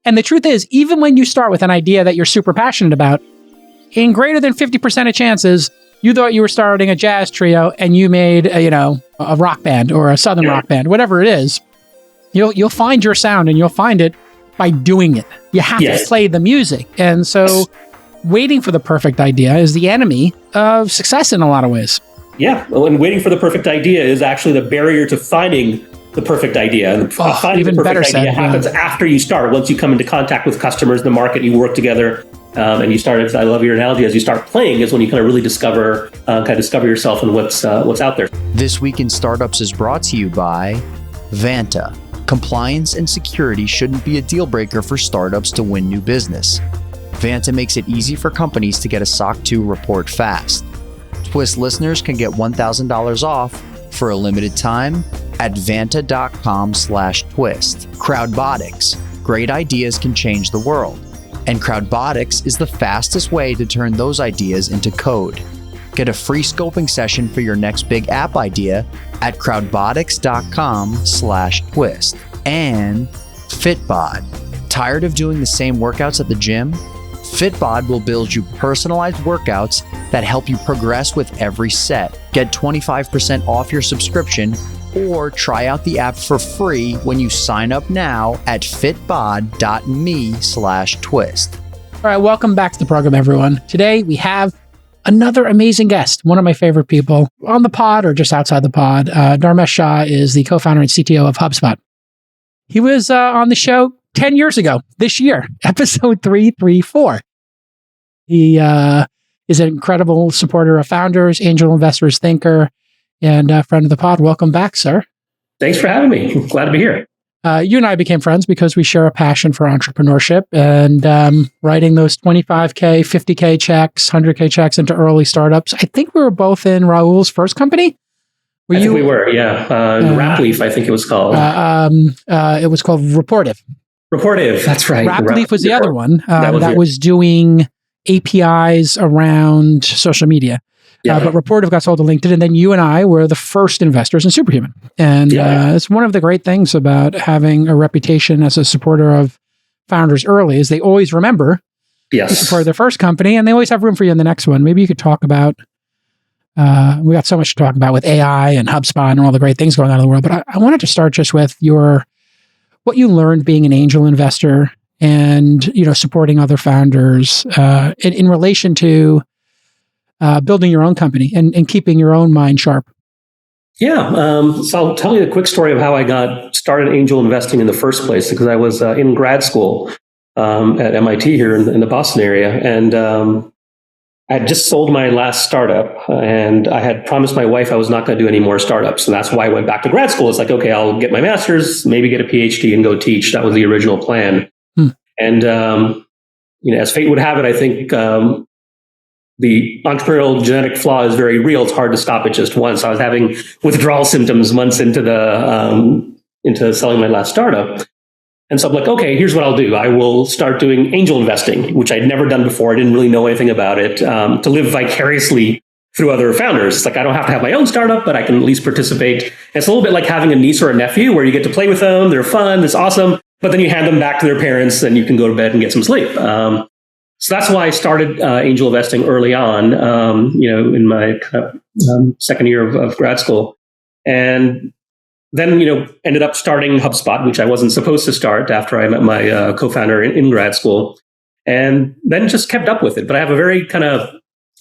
And the truth is, even when you start with an idea that you're super passionate about, in greater than 50% of chances, you thought you were starting a jazz trio and you made a rock band or a southern rock band, whatever it is. You'll find your sound, and you'll find it by doing it. You have to play the music. And so waiting for the perfect idea is the enemy of success in a lot of ways. Yeah, and waiting for the perfect idea is actually the barrier to finding the perfect idea. And finding even the perfect better idea happens after you start. Once you come into contact with customers in the market, you work together, and you start. I love your analogy. As you start playing, is when you kind of really discover yourself and what's out there. This Week in Startups is brought to you by Vanta. Compliance and security shouldn't be a deal breaker for startups to win new business. Vanta makes it easy for companies to get a SOC 2 report fast. Twist listeners can get $1,000 off for a limited time at vanta.com/twist. Crowdbotics. Great ideas can change the world. And Crowdbotics is the fastest way to turn those ideas into code. Get a free scoping session for your next big app idea at crowdbotics.com/twist. And Fitbod. Tired of doing the same workouts at the gym? Fitbod will build you personalized workouts that help you progress with every set. Get 25% off your subscription or try out the app for free when you sign up now at fitbod.me/twist. All right, welcome back to the program, everyone. Today we have another amazing guest, one of my favorite people on the pod or just outside the pod. Dharmesh Shah is the co-founder and CTO of HubSpot. He was on the show 10 years ago, this year, episode 334. He is an incredible supporter of founders, angel investors, thinker, and a friend of the pod. Welcome back, sir. Thanks for having me. Glad to be here. You and I became friends because we share a passion for entrepreneurship and writing those 25K, 50K checks, 100K checks into early startups. I think we were both in Raul's first company. I think we were, yeah. Rapleaf, I think it was called. It was called Rapportive. Rapportive, that's right. Rapleaf was the other one that was doing APIs around social media. Yeah. But Rapportive got sold to LinkedIn, and then you and I were the first investors in Superhuman. And it's one of the great things about having a reputation as a supporter of founders early is they always remember you supported their first company, and they always have room for you in the next one. Maybe you could talk about, we got so much to talk about with AI and HubSpot and all the great things going on in the world, but I wanted to start just with what you learned being an angel investor and supporting other founders in relation to building your own company and keeping your own mind sharp. Yeah. So I'll tell you a quick story of how I got started angel investing in the first place, because I was in grad school at MIT here in the Boston area. And I had just sold my last startup, and I had promised my wife I was not going to do any more startups. And that's why I went back to grad school. It's like, okay, I'll get my master's, maybe get a PhD and go teach. That was the original plan. And, as fate would have it, I think the entrepreneurial genetic flaw is very real. It's hard to stop it just once. I was having withdrawal symptoms months into into selling my last startup. And so I'm like, okay, here's what I'll do. I will start doing angel investing, which I'd never done before. I didn't really know anything about it, to live vicariously through other founders. It's like, I don't have to have my own startup, but I can at least participate. And it's a little bit like having a niece or a nephew where you get to play with them. They're fun. It's awesome. But then you hand them back to their parents and you can go to bed and get some sleep. So that's why I started angel investing early on, in my second year of grad school. And then, ended up starting HubSpot, which I wasn't supposed to start after I met my co-founder in grad school, and then just kept up with it. But I have a very kind of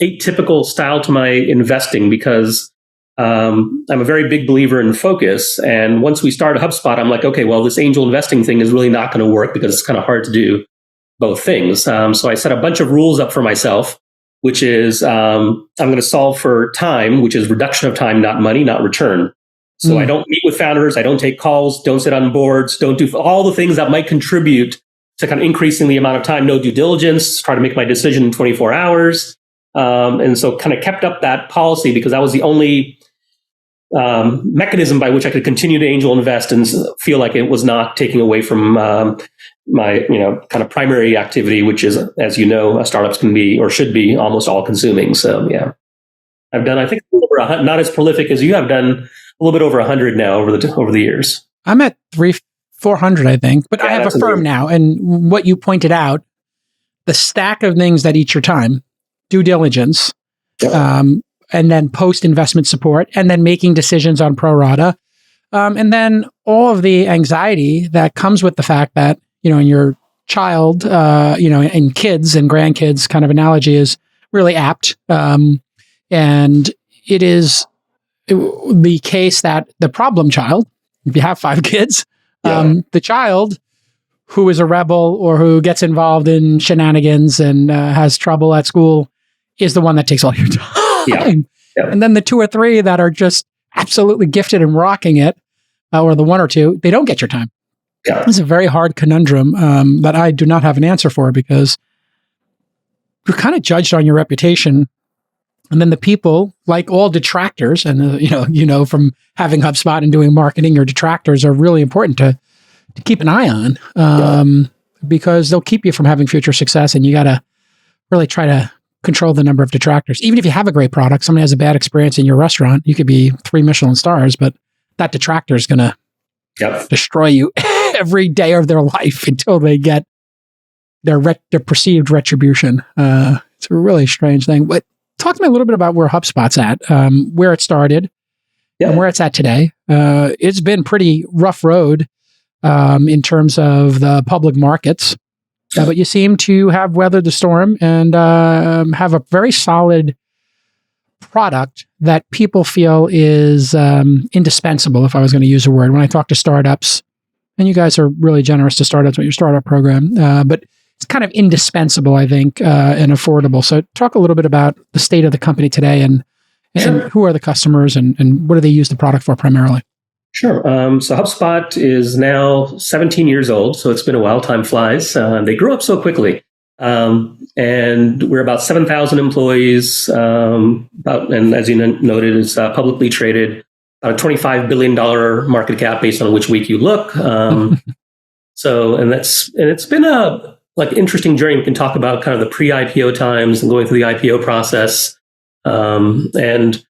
atypical style to my investing because I'm a very big believer in focus. And once we started HubSpot, I'm like, okay, well, this angel investing thing is really not going to work because it's kind of hard to do both things. So I set a bunch of rules up for myself, which is I'm going to solve for time, which is reduction of time, not money, not return. So I don't meet with founders. I don't take calls. Don't sit on boards. Don't do all the things that might contribute to kind of increasing the amount of time. No due diligence. Try to make my decision in 24 hours. And so kind of kept up that policy because that was the only mechanism by which I could continue to angel invest and feel like it was not taking away from my kind of primary activity, which is, as startups can be or should be almost all consuming. So yeah, I've done, I think, not as prolific as you have done. A little bit over 100 now over the years. I'm at 400, I think. But I have a firm now. And what you pointed out, the stack of things that eat your time, due diligence, and then post-investment support, and then making decisions on pro rata. And then all of the anxiety that comes with the fact that, in your child, and kids and grandkids kind of analogy is really apt. And it is the case that the problem child, if you have 5 kids, the child who is a rebel or who gets involved in shenanigans and has trouble at school is the one that takes all your time. And then the 2 or 3 that are just absolutely gifted and rocking it, or the 1 or 2, they don't get your time. It's a very hard conundrum that I do not have an answer for, because you're kind of judged on your reputation. And then the people, like all detractors, and from having HubSpot and doing marketing, your detractors are really important to keep an eye on, because they'll keep you from having future success. And you got to really try to control the number of detractors. Even if you have a great product, somebody has a bad experience in your restaurant, you could be 3 Michelin stars, but that detractor is going to destroy you every day of their life until they get their perceived retribution. It's a really strange thing. But talk to me a little bit about where HubSpot's at, where it started, and where it's at today. It's been pretty rough road in terms of the public markets, but you seem to have weathered the storm and have a very solid product that people feel is indispensable, if I was going to use a word. When I talk to startups, and you guys are really generous to startups with your startup program, but it's kind of indispensable, I think, and affordable. So talk a little bit about the state of the company today and who are the customers and what do they use the product for primarily? Sure. So HubSpot is now 17 years old, so it's been a while. Time flies. They grew up so quickly. And we're about 7,000 employees, and as you noted, it's publicly traded, about a $25 billion market cap based on which week you look. It's been a interesting journey. We can talk about kind of the pre-IPO times and going through the IPO process. And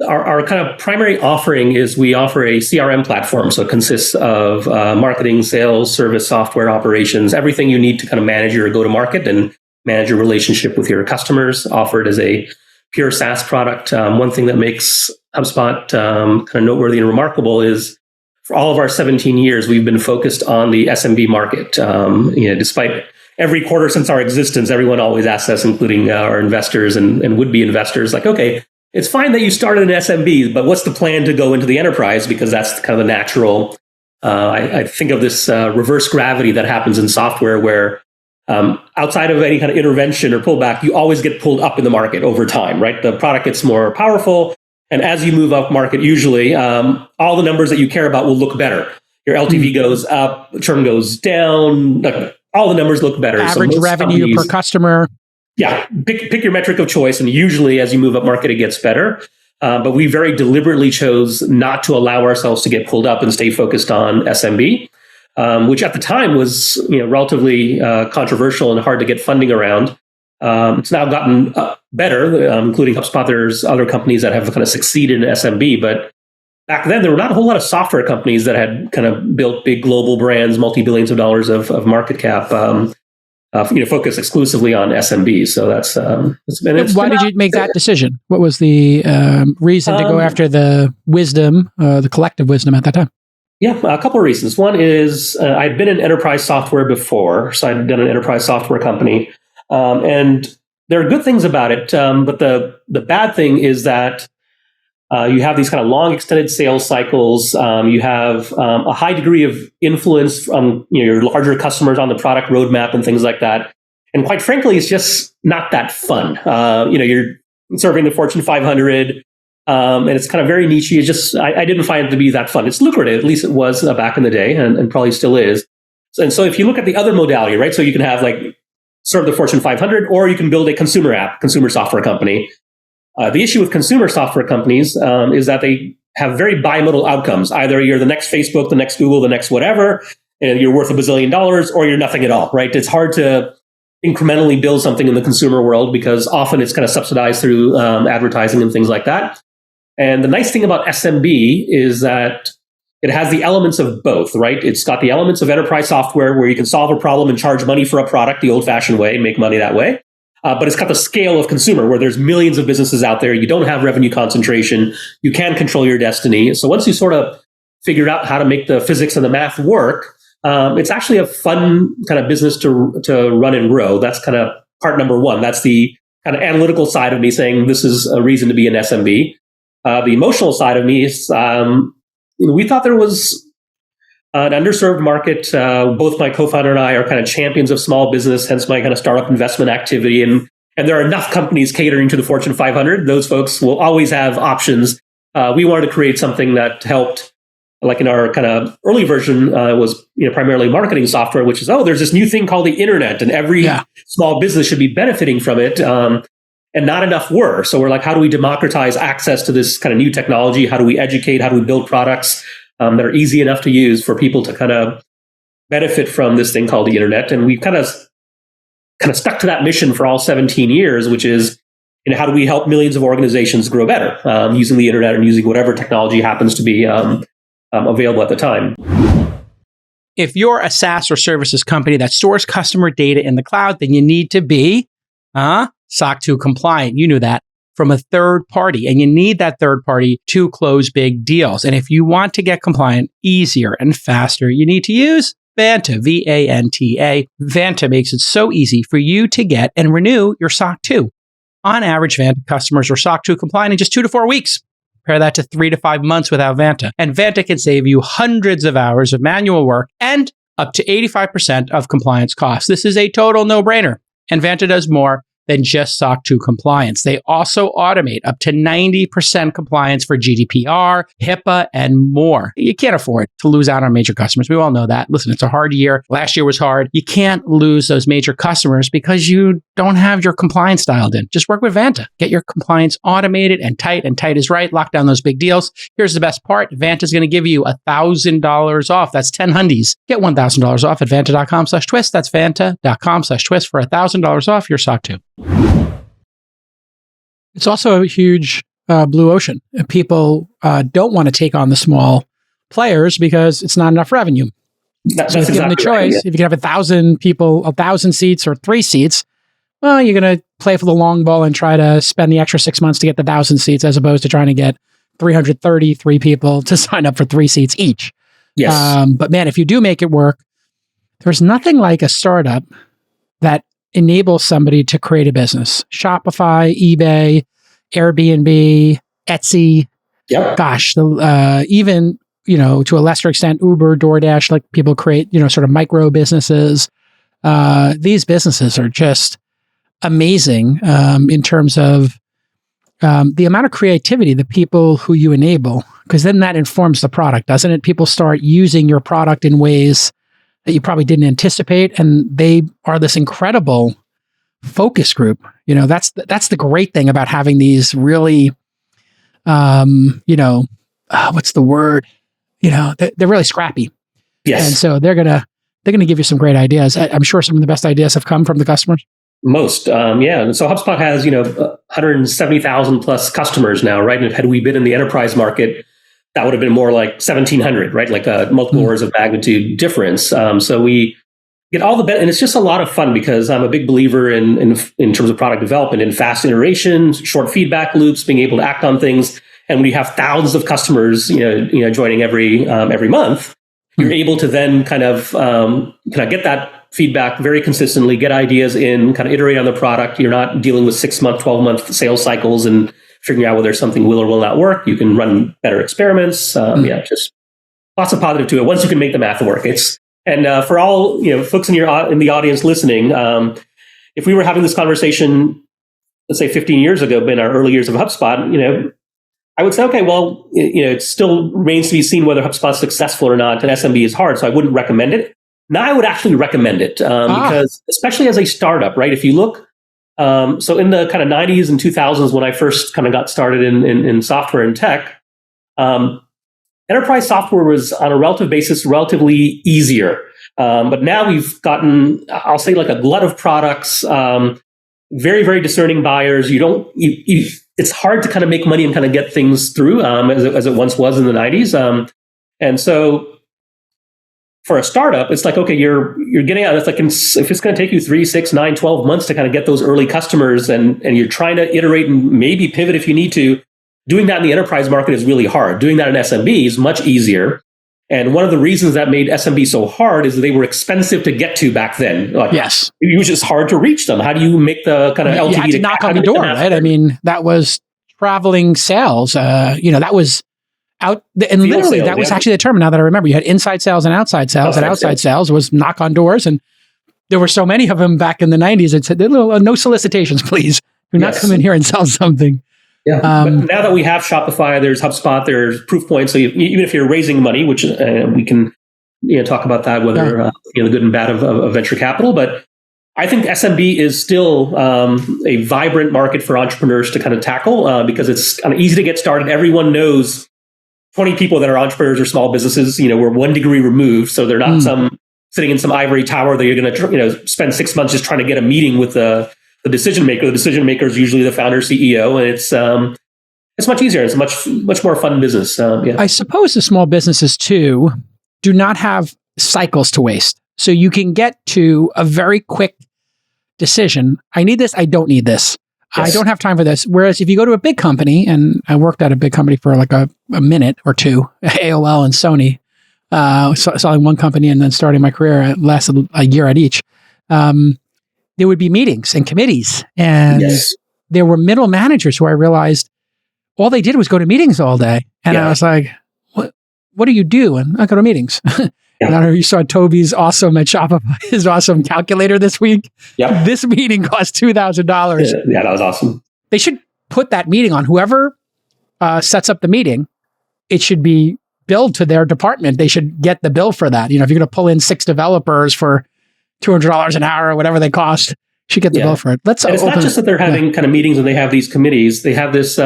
our kind of primary offering is we offer a CRM platform. So it consists of marketing, sales, service, software, operations, everything you need to kind of manage your go-to-market and manage your relationship with your customers, offered as a pure SaaS product. One thing that makes HubSpot kind of noteworthy and remarkable is for all of our 17 years, we've been focused on the SMB market. Despite every quarter since our existence, everyone always asks us, including our investors and would-be investors, like, okay, it's fine that you started an SMB, but what's the plan to go into the enterprise? Because that's kind of the natural, I think of this reverse gravity that happens in software where outside of any kind of intervention or pullback, you always get pulled up in the market over time, right? The product gets more powerful. And as you move up market, usually all the numbers that you care about will look better. Your LTV goes up, churn goes down, all the numbers look better. Average revenue per customer. Yeah, pick your metric of choice, and usually as you move up market, it gets better. But we very deliberately chose not to allow ourselves to get pulled up and stay focused on SMB, which at the time was relatively controversial and hard to get funding around. It's now gotten better, including HubSpot. There's other companies that have kind of succeeded in SMB, but back then there were not a whole lot of software companies that had kind of built big global brands, multi-billions of dollars of market cap. Focus exclusively on SMB. So that's why did you make that decision? What was the reason to go after the wisdom, the collective wisdom at that time? Yeah, a couple of reasons. One is I'd been in enterprise software before, so I'd done an enterprise software company, and there are good things about it. But the bad thing is that you have these kind of long, extended sales cycles. You have a high degree of influence from your larger customers on the product roadmap and things like that. And quite frankly, it's just not that fun. You're serving the Fortune 500, and it's kind of very niche. I didn't find it to be that fun. It's lucrative, at least it was back in the day, and probably still is. And so if you look at the other modality, right? So you can have serve the Fortune 500, or you can build a consumer software company. The issue with consumer software companies is that they have very bimodal outcomes. Either you're the next Facebook, the next Google, the next whatever, and you're worth $1 billion, or you're nothing at all, right? It's hard to incrementally build something in the consumer world because often it's kind of subsidized through advertising and things like that. And the nice thing about SMB is that it has the elements of both, right? It's got the elements of enterprise software where you can solve a problem and charge money for a product the old-fashioned way and make money that way. But it's got the scale of consumer where there's millions of businesses out there. You don't have revenue concentration. You can control your destiny. So once you sort of figure out how to make the physics and the math work, it's actually a fun kind of business to run and grow. That's kind of part number one. That's the kind of analytical side of me saying this is a reason to be an SMB. The emotional side of me is we thought there was an underserved market. Both my co-founder and I are kind of champions of small business, hence my kind of startup investment activity. And there are enough companies catering to the Fortune 500. Those folks will always have options. We wanted to create something that helped, like in our kind of early version was primarily marketing software, which is, there's this new thing called the internet and every small business should be benefiting from it. And not enough were. So we're like, how do we democratize access to this kind of new technology? How do we educate? How do we build products that are easy enough to use for people to kind of benefit from this thing called the internet? And we've kind of stuck to that mission for all 17 years, which is, how do we help millions of organizations grow better using the internet and using whatever technology happens to be available at the time. If you're a SaaS or services company that stores customer data in the cloud, then you need to be SOC 2 compliant. You knew that, from a third party. And you need that third party to close big deals. And if you want to get compliant easier and faster, you need to use Vanta, V-A-N-T-A. Vanta makes it so easy for you to get and renew your SOC 2. On average, Vanta customers are SOC 2 compliant in just 2 to 4 weeks. Compare that to 3 to 5 months without Vanta. And Vanta can save you hundreds of hours of manual work and up to 85% of compliance costs. This is a total no-brainer. And Vanta does more than just SOC 2 compliance. They also automate up to 90% compliance for GDPR, HIPAA, and more. You can't afford to lose out on major customers. We all know that. Listen, it's a hard year. Last year was hard. You can't lose those major customers because you don't have your compliance dialed in. Just work with Vanta. Get your compliance automated and tight is right. Lock down those big deals. Here's the best part. Vanta is going to give you $1,000 off. That's 10 hundies. Get $1,000 off at vanta.com/twist. That's vanta.com/twist for $1,000 off your SOC 2. It's also a huge blue ocean. People don't want to take on the small players because it's not enough revenue. So if given the choice, right, if you can have 1,000 people, 1,000 seats or 3 seats, well, you're going to play for the long ball and try to spend the extra 6 months to get the 1,000 seats as opposed to trying to get 333 people to sign up for 3 seats each. Yes. But man, if you do make it work, there's nothing like a startup that enable somebody to create a business. Shopify, eBay, Airbnb, Etsy. Yep. Gosh, even, to a lesser extent, Uber, DoorDash, like people create, sort of micro businesses. These businesses are just amazing in terms of the amount of creativity, the people who you enable, because then that informs the product, doesn't it? People start using your product in ways that you probably didn't anticipate, and they are this incredible focus group. That's the great thing about having these really, what's the word? They're really scrappy. Yes. And so they're gonna give you some great ideas. I'm sure some of the best ideas have come from the customers. Most, yeah. So HubSpot has 170,000 plus customers now, right? And had we been in the enterprise market, that would have been more like 1,700, right? Like a multiple orders of magnitude difference. So we get all the and it's just a lot of fun because I'm a big believer in terms of product development, in fast iteration, short feedback loops, being able to act on things. And when you have thousands of customers, joining every month, you're able to then kind of get that feedback very consistently, get ideas in, kind of iterate on the product. You're not dealing with 6-month, 12-month sales cycles and figuring out whether something will or will not work. You can run better experiments. Just lots of positive to it once you can make the math work. And for all folks in the audience listening, if we were having this conversation, let's say 15 years ago, in our early years of HubSpot, I would say, okay, well, it still remains to be seen whether HubSpot's successful or not. And SMB is hard, so I wouldn't recommend it. Now I would actually recommend it because, especially as a startup, right? If you look, so in the kind of 90s and 2000s, when I first kind of got started in software and tech, enterprise software was on a relative basis relatively easier. But now we've gotten, I'll say, like a glut of products, very, very discerning buyers. It's hard to kind of make money and kind of get things through as it once was in the 90s. And so for a startup, it's like, okay, you're getting out. It's like, if it's going to take you 3, 6, 9, 12 months to kind of get those early customers, and you're trying to iterate and maybe pivot if you need to, doing that in the enterprise market is really hard. Doing that in SMB is much easier. And one of the reasons that made SMB so hard is that they were expensive to get to back then. Like, yes. It was just hard to reach them. How do you make the kind of LTV? You had to knock on the door, right? I mean, that was traveling sales. That was out, and literally that was actually the term. Now that I remember, you had inside sales and outside sales, and outside sales was knock on doors, and there were so many of them back in the 90s. It said, no solicitations, please. Do not come in here and sell something. Yeah. But now that we have Shopify, there's HubSpot, there's Proofpoint. So even if you're raising money, which we can talk about that, whether the good and bad of venture capital, but I think SMB is still a vibrant market for entrepreneurs to kind of tackle because it's kind of easy to get started. Everyone knows 20 people that are entrepreneurs or small businesses. We're 1 degree removed, so they're not sitting in some ivory tower that you're going to spend 6 months just trying to get a meeting with the decision maker. The decision maker is usually the founder, CEO, and it's much easier. It's a much more fun business. I suppose the small businesses too do not have cycles to waste, so you can get to a very quick decision. I need this. I don't need this. Yes. I don't have time for this. Whereas if you go to a big company, and I worked at a big company for like a minute or two, AOL and Sony, selling one company and then starting my career, it lasted a year at each. There would be meetings and committees, and there were middle managers who I realized all they did was go to meetings all day. And I was like, what do you do? And I go to meetings. I don't know if you saw Toby's his awesome calculator this week. Yep. This meeting cost $2,000. Yeah, that was awesome. They should put that meeting on. Whoever sets up the meeting, it should be billed to their department. They should get the bill for that. If you're going to pull in 6 developers for $200 an hour or whatever they cost, you should get the bill for it. And it's not just that they're having kind of meetings and they have these committees. They have this...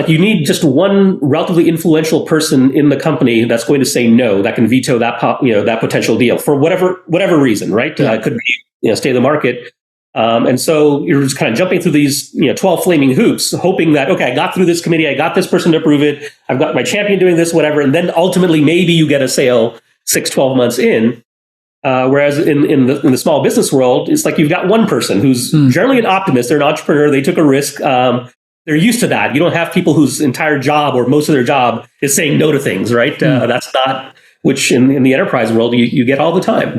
you need just one relatively influential person in the company that's going to say no, that can veto that that potential deal for whatever reason, right? It could be stay the market, and so you're just kind of jumping through these 12 flaming hoops, hoping that I got through this committee, I got this person to approve it, I've got my champion doing this, whatever, and then ultimately maybe you get a sale 6-12 months in. Whereas in the small business world, it's like you've got one person who's generally an optimist, they're an entrepreneur, they took a risk. They're used to that. You don't have people whose entire job or most of their job is saying no to things, right? That's not, which in the enterprise world, you get all the time.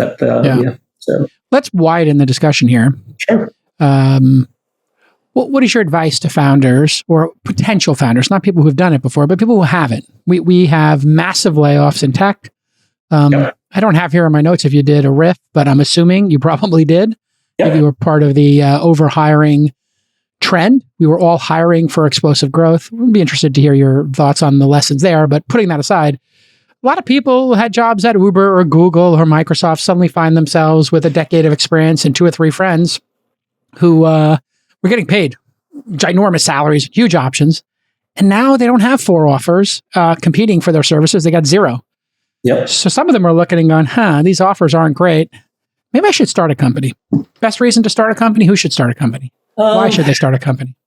So let's widen the discussion here. Sure. What is your advice to founders or potential founders, not people who've done it before, but people who haven't? We have massive layoffs in tech. I don't have here in my notes if you did a riff, but I'm assuming you probably did. If you were part of the over-hiring trend. We were all hiring for explosive growth. We'd be interested to hear your thoughts on the lessons there. But putting that aside, a lot of people who had jobs at Uber or Google or Microsoft suddenly find themselves with a decade of experience and 2 or 3 friends who were getting paid ginormous salaries, huge options. And now they don't have 4 offers competing for their services. They got 0. Yep. So some of them are looking and going, these offers aren't great. Maybe I should start a company. Best reason to start a company? Who should start a company? Why should they start a company?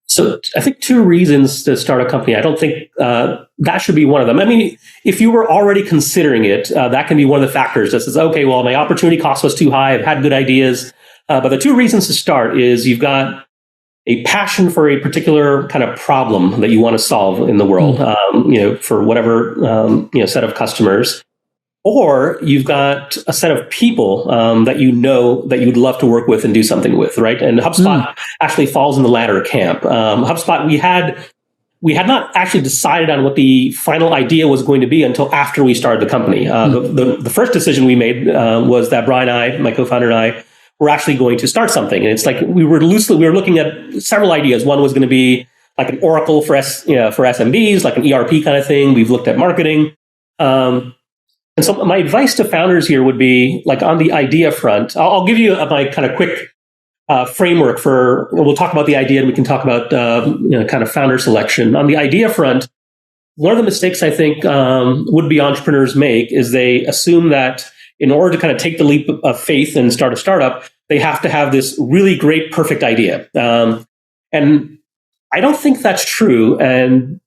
So I think 2 reasons to start a company. I don't think that should be one of them. I mean, if you were already considering it, that can be one of the factors that says, okay, well, my opportunity cost was too high. I've had good ideas. But the 2 reasons to start is you've got a passion for a particular kind of problem that you want to solve in the world, for whatever, set of customers. Or you've got a set of people that that you'd love to work with and do something with, right? And HubSpot actually falls in the latter camp. HubSpot, we had not actually decided on what the final idea was going to be until after we started the company. The first decision we made was that Brian and I, my co-founder and I, were actually going to start something. And it's like we were looking at several ideas. One was going to be like an Oracle for SMBs, like an ERP kind of thing. We've looked at marketing. And so my advice to founders here would be, like, on the idea front, I'll give you my kind of quick framework we'll talk about the idea and we can talk about, kind of founder selection. On the idea front, one of the mistakes I think would-be entrepreneurs make is they assume that in order to kind of take the leap of faith and start a startup, they have to have this really great, perfect idea. And I don't think that's true. And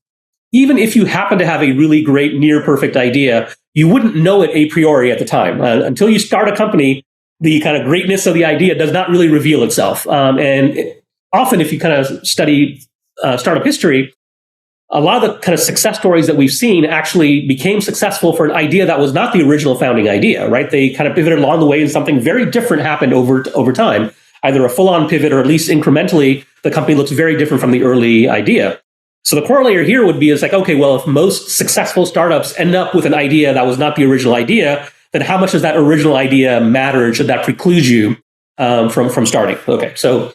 even if you happen to have a really great near perfect idea, you wouldn't know it a priori at the time. Until you start a company, the kind of greatness of the idea does not really reveal itself. Often, if you kind of study startup history, a lot of the kind of success stories that we've seen actually became successful for an idea that was not the original founding idea, right? They kind of pivoted along the way and something very different happened over time, either a full-on pivot or at least incrementally, the company looks very different from the early idea. So the corollary here would be, it's like, okay, well, if most successful startups end up with an idea that was not the original idea, then how much does that original idea matter? Should that preclude you from starting? Okay, so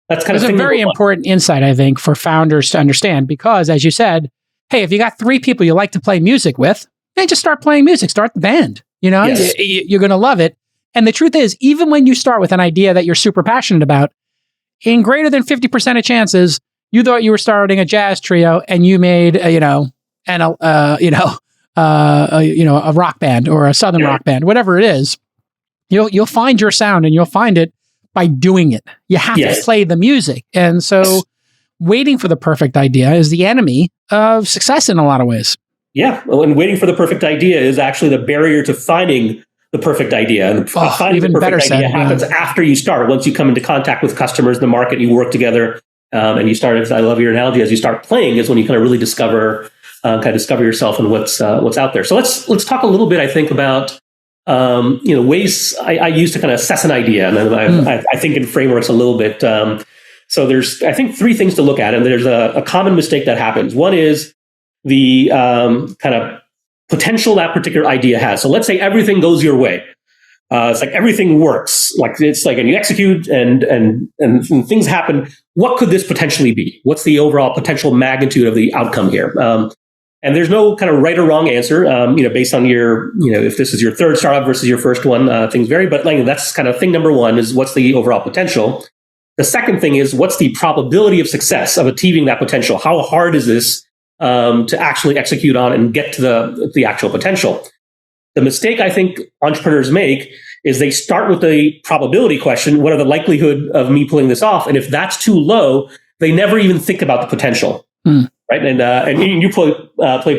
that's kind of a very important insight, I think, for founders to understand, because as you said, hey, if you got 3 people you like to play music with, hey, just start playing music, start the band. You know, Yes. You're going to love it. And the truth is, even when you start with an idea that you're super passionate about, in greater than 50% of chances, you thought you were starting a jazz trio and you made a rock band or a southern rock band, whatever it is. You'll find your sound, and you'll find it by doing it. You have to play the music. And so waiting for the perfect idea is the enemy of success in a lot of ways. Yeah. Well, and waiting for the perfect idea is actually the barrier to finding the perfect idea. And finding even the perfect better idea said, happens after you start. Once you come into contact with customers in the market, you work together, and you start, I love your analogy, as you start playing is when you kind of really discover yourself and what's out there. So let's talk a little bit, I think, about ways I use to kind of assess an idea. And I think in frameworks a little bit. So there's, I think, 3 things to look at. And there's a common mistake that happens. One is the kind of potential that particular idea has. So let's say everything goes your way. It's like everything works. Like it's like, and you execute and things happen. What could this potentially be? What's the overall potential magnitude of the outcome here? And there's no kind of right or wrong answer, based on your, if this is your third startup versus your first one, things vary. But like that's kind of thing number one is what's the overall potential. The second thing is what's the probability of success of achieving that potential? How hard is this to actually execute on and get to the actual potential? The mistake I think entrepreneurs make is they start with the probability question. What are the likelihood of me pulling this off? And if that's too low, they never even think about the potential. Right. And you play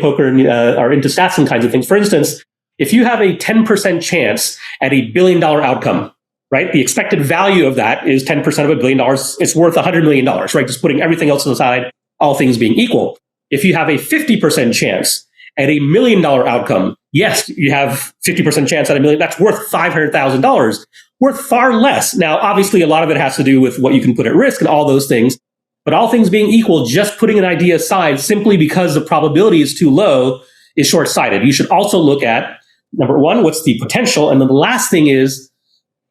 poker and are into stats and kinds of things. For instance, if you have a 10% chance at $1 billion outcome, right? The expected value of that is 10% of $1 billion. It's worth $100 million, right? Just putting everything else aside, all things being equal. If you have a 50% chance at $1 million outcome, yes, you have 50% chance at $1 million. That's worth $500,000, worth far less. Now, obviously, a lot of it has to do with what you can put at risk and all those things. But all things being equal, just putting an idea aside simply because the probability is too low is short-sighted. You should also look at, number one, what's the potential? And then the last thing is,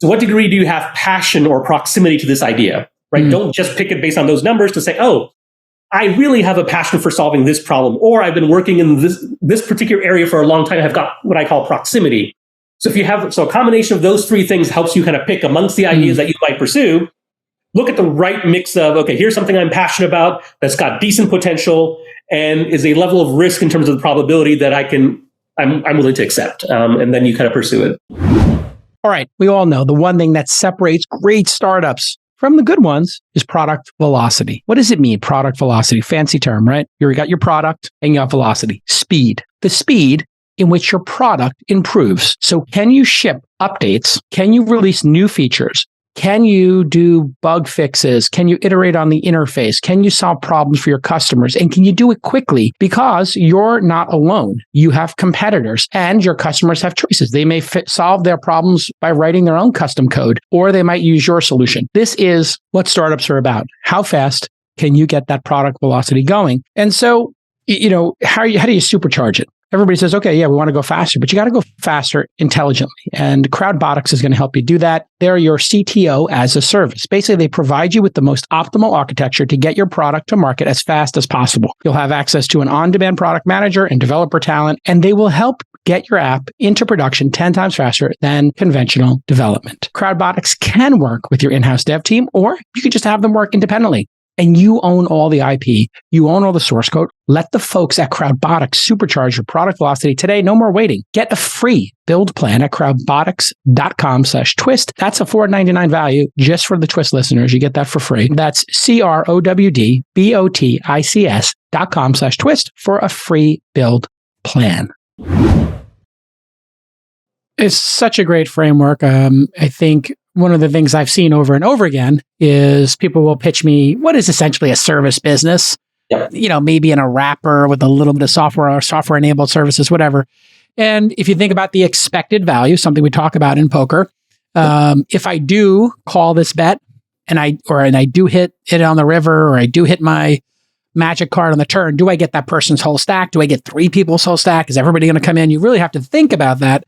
to what degree do you have passion or proximity to this idea? Right? Don't just pick it based on those numbers to say, oh, I really have a passion for solving this problem, or I've been working in this particular area for a long time. I've got what I call proximity. So a combination of those 3 things helps you kind of pick amongst the ideas that you might pursue. Look at the right mix of, okay, here's something I'm passionate about that's got decent potential and is a level of risk in terms of the probability that I'm willing to accept. And then you kind of pursue it. All right. We all know the one thing that separates great startups from the good ones is product velocity. What does it mean? Product velocity, fancy term, right? You got your product and you got velocity, speed. The speed in which your product improves. So can you ship updates? Can you release new features? Can you do bug fixes? Can you iterate on the interface? Can you solve problems for your customers? And can you do it quickly? Because you're not alone. You have competitors and your customers have choices. They may solve their problems by writing their own custom code, or they might use your solution. This is what startups are about. How fast can you get that product velocity going? And so, how do you supercharge it? Everybody says, okay, yeah, we want to go faster, but you got to go faster intelligently. And Crowdbotics is going to help you do that. They're your CTO as a service. Basically, they provide you with the most optimal architecture to get your product to market as fast as possible. You'll have access to an on-demand product manager and developer talent, and they will help get your app into production 10 times faster than conventional development. Crowdbotics can work with your in-house dev team, or you can just have them work independently. and you own all the IP. You own all the source code. Let the folks at Crowdbotics supercharge your product velocity today. No more waiting. Get a free build plan at crowdbotics.com/twist. That's a $4.99 value just for the Twist listeners. You get that for free. That's crowdbotics.com/twist for a free build plan. It's such a great framework. I think one of the things I've seen over and over again is people will pitch me what is essentially a service business, maybe in a wrapper with a little bit of software or software-enabled services, whatever. And if you think about the expected value, something we talk about in poker, if I do call this bet and I do hit it on the river, or I do hit my magic card on the turn, do I get that person's whole stack? Do I get 3 people's whole stack? Is everybody going to come in? You really have to think about that.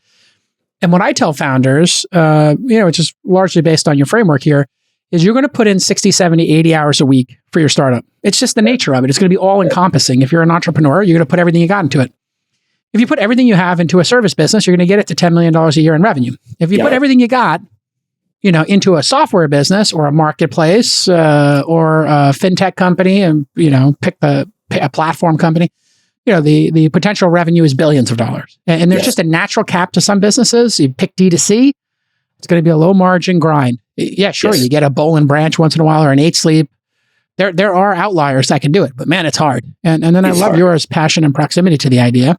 And what I tell founders, which is largely based on your framework here, is you're going to put in 60, 70, 80 hours a week for your startup. It's just the nature of it. It's going to be all encompassing. If you're an entrepreneur, you're going to put everything you got into it. If you put everything you have into a service business, you're going to get it to $10 million a year in revenue. If you put everything you got, into a software business or a marketplace or a fintech company, and pick a platform company, the potential revenue is billions of dollars. And there's just a natural cap to some businesses. You pick D2C, it's going to be a low margin grind. Yeah, sure. You get a Bowl and Branch once in a while or an 8 Sleep. There are outliers that can do it, but man, it's hard. And then I love yours passion and proximity to the idea.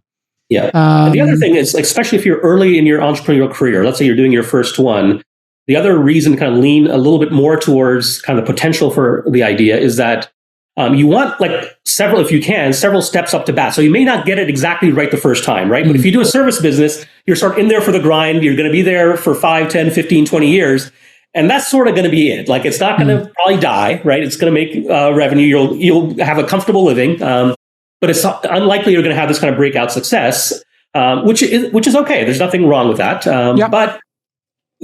Yeah. And the other thing is, especially if you're early in your entrepreneurial career, let's say you're doing your first one, the other reason to kind of lean a little bit more towards kind of the potential for the idea is that you want several steps up to bat. So you may not get it exactly right the first time, right? But if you do a service business, you're sort of in there for the grind. You're going to be there for 5, 10, 15, 20 years. And that's sort of going to be it. Like, it's not going to probably die, right? It's going to make revenue. You'll have a comfortable living. But it's unlikely you're going to have this kind of breakout success, which is okay. There's nothing wrong with that. But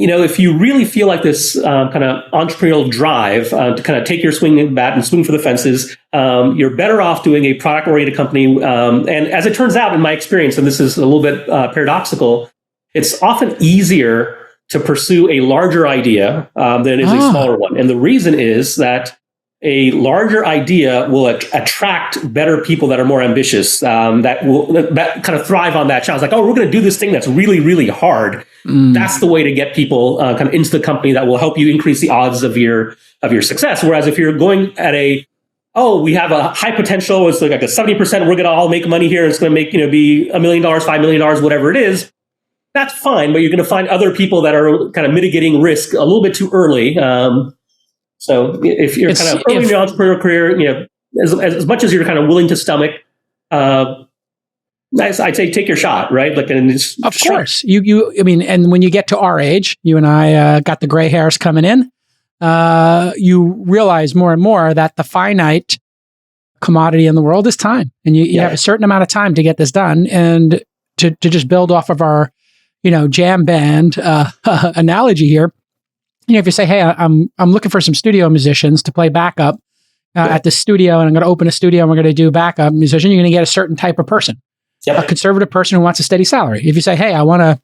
if you really feel like this kind of entrepreneurial drive to kind of take your swing bat and swing for the fences, you're better off doing a product-oriented company. And as it turns out, in my experience, and this is a little bit paradoxical, it's often easier to pursue a larger idea than it is a smaller one. And the reason is that a larger idea will attract better people that are more ambitious, that kind of thrive on that challenge. Like, we're going to do this thing that's really, really hard. That's the way to get people kind of into the company that will help you increase the odds of your success. Whereas if you're going at we have a high potential, it's like a 70%, we're going to all make money here. It's going to make, be $1 million, $5 million, whatever it is. That's fine, but you're going to find other people that are kind of mitigating risk a little bit too early. So if you're kind of early in your entrepreneurial career, as much as you're kind of willing to stomach, I'd say take your shot, right? Like, and of course, and when you get to our age, you and I got the gray hairs coming in. You realize more and more that the finite commodity in the world is time, and you have a certain amount of time to get this done. And to just build off of our, jam band analogy here. If you say, hey, I'm looking for some studio musicians to play backup at the studio, and I'm going to open a studio and we're going to do backup musician, you're going to get a certain type of person, a conservative person who wants a steady salary. If you say, hey, I want to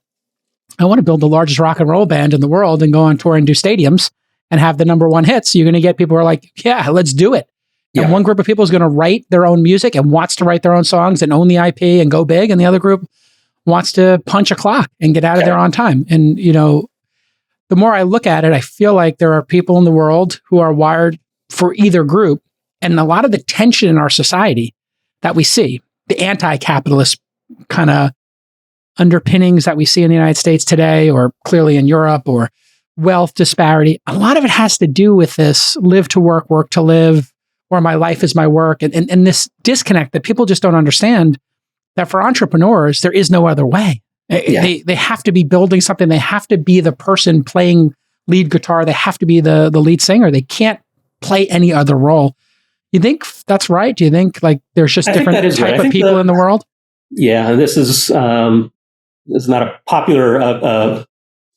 build the largest rock and roll band in the world and go on tour and do stadiums and have the number 1 hits, you're going to get people who are like, yeah, let's do it. And one group of people is going to write their own music and wants to write their own songs and own the IP and go big. And the other group wants to punch a clock and get out of there on time. And, the more I look at it, I feel like there are people in the world who are wired for either group. And a lot of the tension in our society that we see, the anti-capitalist kind of underpinnings that we see in the United States today, or clearly in Europe, or wealth disparity, a lot of it has to do with this live to work, work to live, or my life is my work. And this disconnect that people just don't understand, that for entrepreneurs, there is no other way. They have to be building something. They have to be the person playing lead guitar. They have to be the lead singer. They can't play any other role. You think that's right? Do you think like there's just different type of people in the world? Yeah, this is not a popular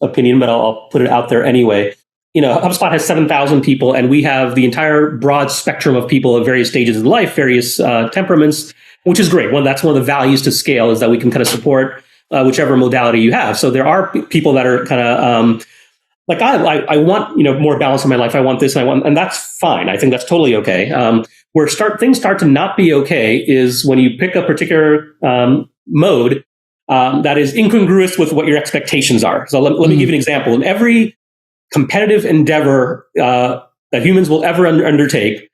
opinion, but I'll put it out there anyway. HubSpot has 7,000 people, and we have the entire broad spectrum of people at various stages in life, various temperaments, which is great. That's one of the values to scale, is that we can kind of support whichever modality you have. So there are people that are kind of like I want, more balance in my life. I want this and that's fine. I think that's totally okay. Where things start to not be okay is when you pick a particular mode that is incongruous with what your expectations are. So let me give you an example. In every competitive endeavor that humans will ever undertake,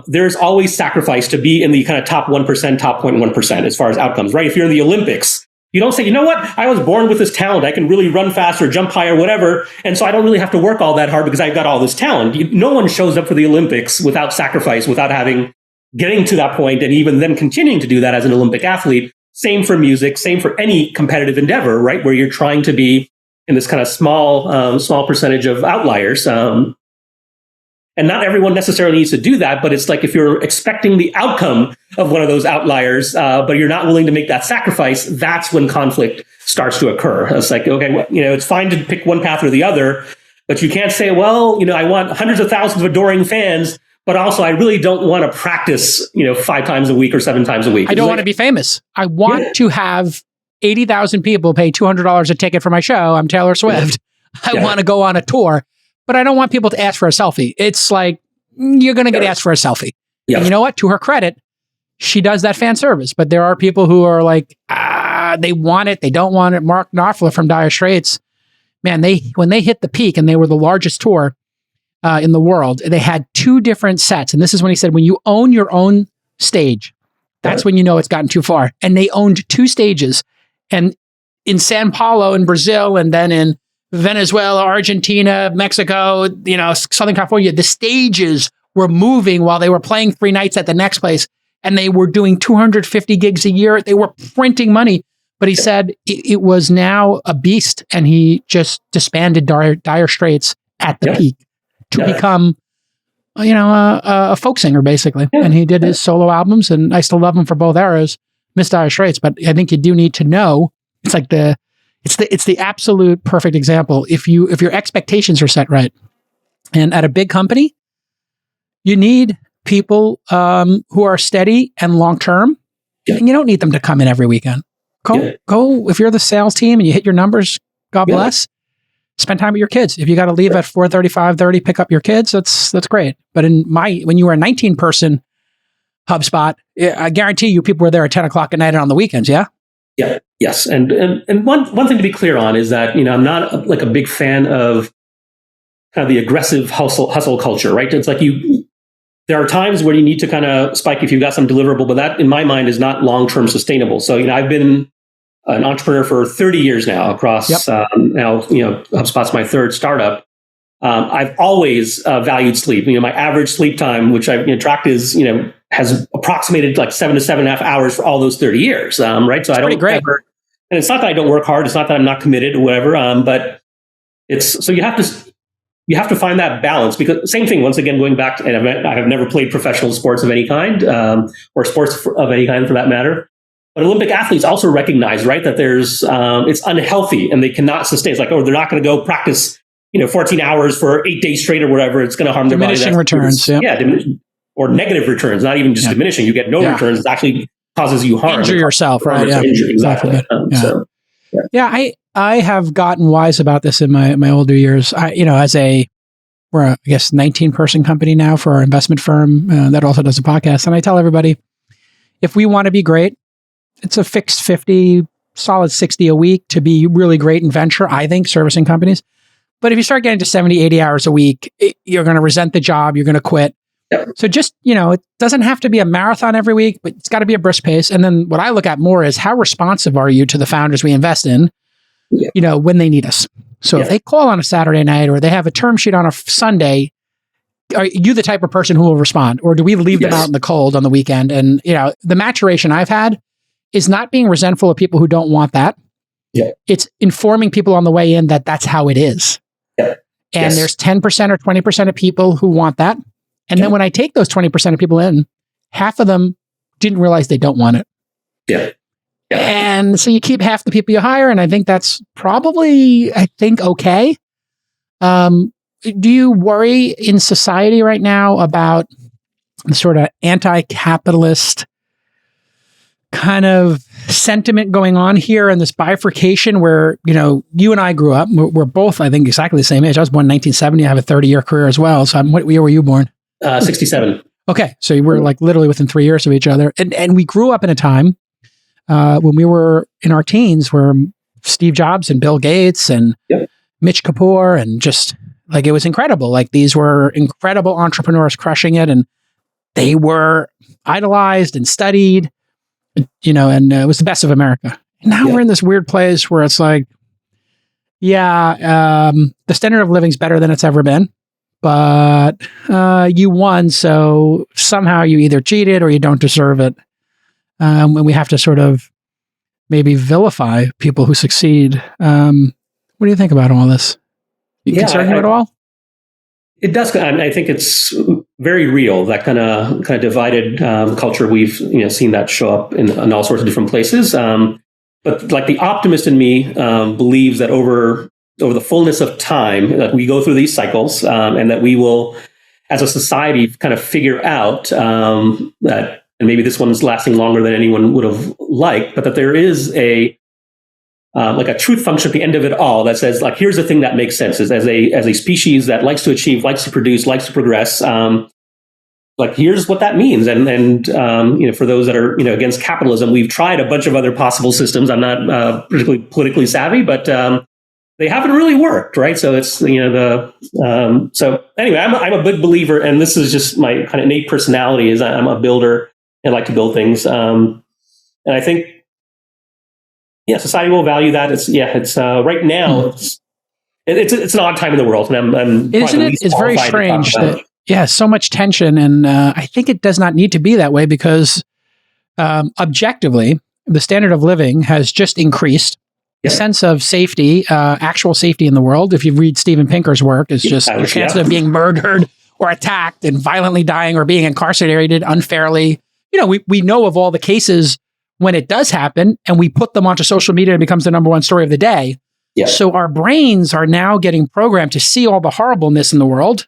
there's always sacrifice to be in the kind of top 1%, top 0.1% as far as outcomes, right? If you're in the Olympics, you don't say, you know what, I was born with this talent. I can really run faster, jump higher, whatever. And so I don't really have to work all that hard because I've got all this talent. No one shows up for the Olympics without sacrifice, without getting to that point, and even then continuing to do that as an Olympic athlete. Same for music, same for any competitive endeavor, right? Where you're trying to be in this kind of small percentage of outliers. And not everyone necessarily needs to do that, but it's like if you're expecting the outcome of one of those outliers, but you're not willing to make that sacrifice, that's when conflict starts to occur. It's like, okay, well, it's fine to pick one path or the other, but you can't say, well, I want hundreds of thousands of adoring fans, but also I really don't want to practice, 5 times a week or 7 times a week. I don't want to be famous. I want to have 80,000 people pay $200 a ticket for my show. I'm Taylor Swift. I want to go on a tour. But I don't want people to ask for a selfie. It's like, you're going to get asked for a selfie. Yeah. And you know what? To her credit, she does that fan service. But there are people who are like, they want it. They don't want it. Mark Knopfler from Dire Straits, man, when they hit the peak and they were the largest tour in the world, they had 2 different sets. And this is when he said, when you own your own stage, that's when you know it's gotten too far. And they owned 2 stages. And in Sao Paulo in Brazil, and then in Venezuela, Argentina, Mexico, Southern California, the stages were moving while they were playing 3 nights at the next place. And they were doing 250 gigs a year. They were printing money. But he said it was now a beast. And he just disbanded Dire Straits at the peak to become, a folk singer, basically. Yeah. And he did his solo albums. And I still love him for both eras. Miss Dire Straits. But I think you do need to know, it's like it's the absolute perfect example. If your expectations are set right, and at a big company, you need people who are steady and long term, and you don't need them to come in every weekend. Go if you're the sales team and you hit your numbers, God bless. Spend time with your kids. If you got to leave at 4:30, 5:30, pick up your kids, that's great. But when you were a 19-person HubSpot, I guarantee you people were there at 10 o'clock at night and on the weekends. Yeah. Yeah. Yes. And one thing to be clear on is that, I'm not like a big fan of kind of the aggressive hustle culture, right? It's like there are times where you need to kind of spike if you've got some deliverable, but that in my mind is not long-term sustainable. So, I've been an entrepreneur for 30 years now across now, HubSpot's my 3rd startup. I've always valued sleep. My average sleep time, which I've tracked is, has approximated like 7 to 7.5 hours for all those 30 years. Right. So I don't ever, and it's not that I don't work hard. It's not that I'm not committed or whatever. But it's, so you have to find that balance, because same thing, once again, going back to, and I have never played professional sports of any kind, or sports of any kind for that matter. But Olympic athletes also recognize, right, that there's, it's unhealthy and they cannot sustain. It's like, they're not going to go practice, 14 hours for 8 days straight or whatever. It's going to harm their body. Diminishing returns. Or negative returns, not even just diminishing. You get no returns. It actually causes you harm. Injure yourself, right? Yeah. Injury, exactly. I have gotten wise about this in my older years. We're a 19-person company now for our investment firm that also does a podcast. And I tell everybody, if we want to be great, it's a fixed 50, solid 60 a week to be really great in venture, I think, servicing companies. But if you start getting to 70, 80 hours a week, you're going to resent the job. You're going to quit. Yep. So just, it doesn't have to be a marathon every week, but it's got to be a brisk pace. And then what I look at more is how responsive are you to the founders we invest in, when they need us. So if they call on a Saturday night or they have a term sheet on a Sunday, are you the type of person who will respond? Or do we leave them out in the cold on the weekend? And, the maturation I've had is not being resentful of people who don't want that. Yeah. It's informing people on the way in that that's how it is. Yeah. And there's 10% or 20% of people who want that. And then when I take those 20% of people in, half of them didn't realize they don't want it. Yeah. And so you keep half the people you hire. And I think that's probably, okay. Do you worry in society right now about the sort of anti-capitalist kind of sentiment going on here and this bifurcation where, you and I grew up. We're both, I think, exactly the same age. I was born in 1970. I have a 30-year career as well. So what year were you born? 67. Okay. So you were like literally within 3 years of each other. And we grew up in a time when we were in our teens where Steve Jobs and Bill Gates and Mitch Kapoor and just like, it was incredible. Like these were incredible entrepreneurs crushing it, and they were idolized and studied, and it was the best of America. And now we're in this weird place where it's like, the standard of living is better than it's ever been, but you won. So somehow you either cheated or you don't deserve it. And we have to sort of maybe vilify people who succeed. What do you think about all this? You concerned you at all? It does. I think it's very real, that kind of divided culture. We've seen that show up in all sorts of different places. But like the optimist in me believes that over the fullness of time, that we go through these cycles, and that we will, as a society, kind of figure out that, and maybe this one's lasting longer than anyone would have liked, but that there is a truth function at the end of it all that says, like, here's the thing that makes sense. Is as a species that likes to achieve, likes to produce, likes to progress, like, here's what that means. And for those that are against capitalism, we've tried a bunch of other possible systems. I'm not particularly politically savvy, but they haven't really worked, right? So it's so anyway, I'm a big believer, and this is just my kind of innate personality. Is I'm a builder and like to build things, and I think. Yeah, society will value that. It's right now. It's an odd time in the world, and I'm isn't it? It's very strange that so much tension, and I think it does not need to be that way because objectively, the standard of living has just increased. The sense of safety, actual safety in the world. If you read Steven Pinker's work, is just your chances of being murdered or attacked and violently dying or being incarcerated unfairly. We know of all the cases when it does happen, and we put them onto social media, it becomes the number one story of the day. Yeah. So our brains are now getting programmed to see all the horribleness in the world,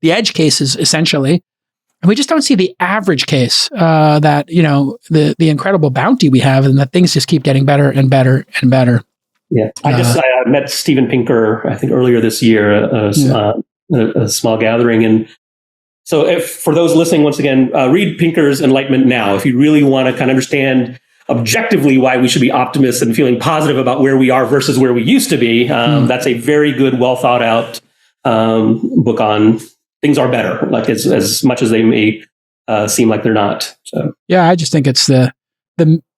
the edge cases, essentially. And we just don't see the average case, that, the incredible bounty we have, and that things just keep getting better and better and better. Yeah. I met Steven Pinker, I think earlier this year, a small gathering. And so for those listening, once again, read Pinker's Enlightenment Now. If you really want to kind of understand objectively why we should be optimists and feeling positive about where we are versus where we used to be. That's a very good, well thought out book on things are better, like as much as they may seem like they're not. So yeah, I just think it's the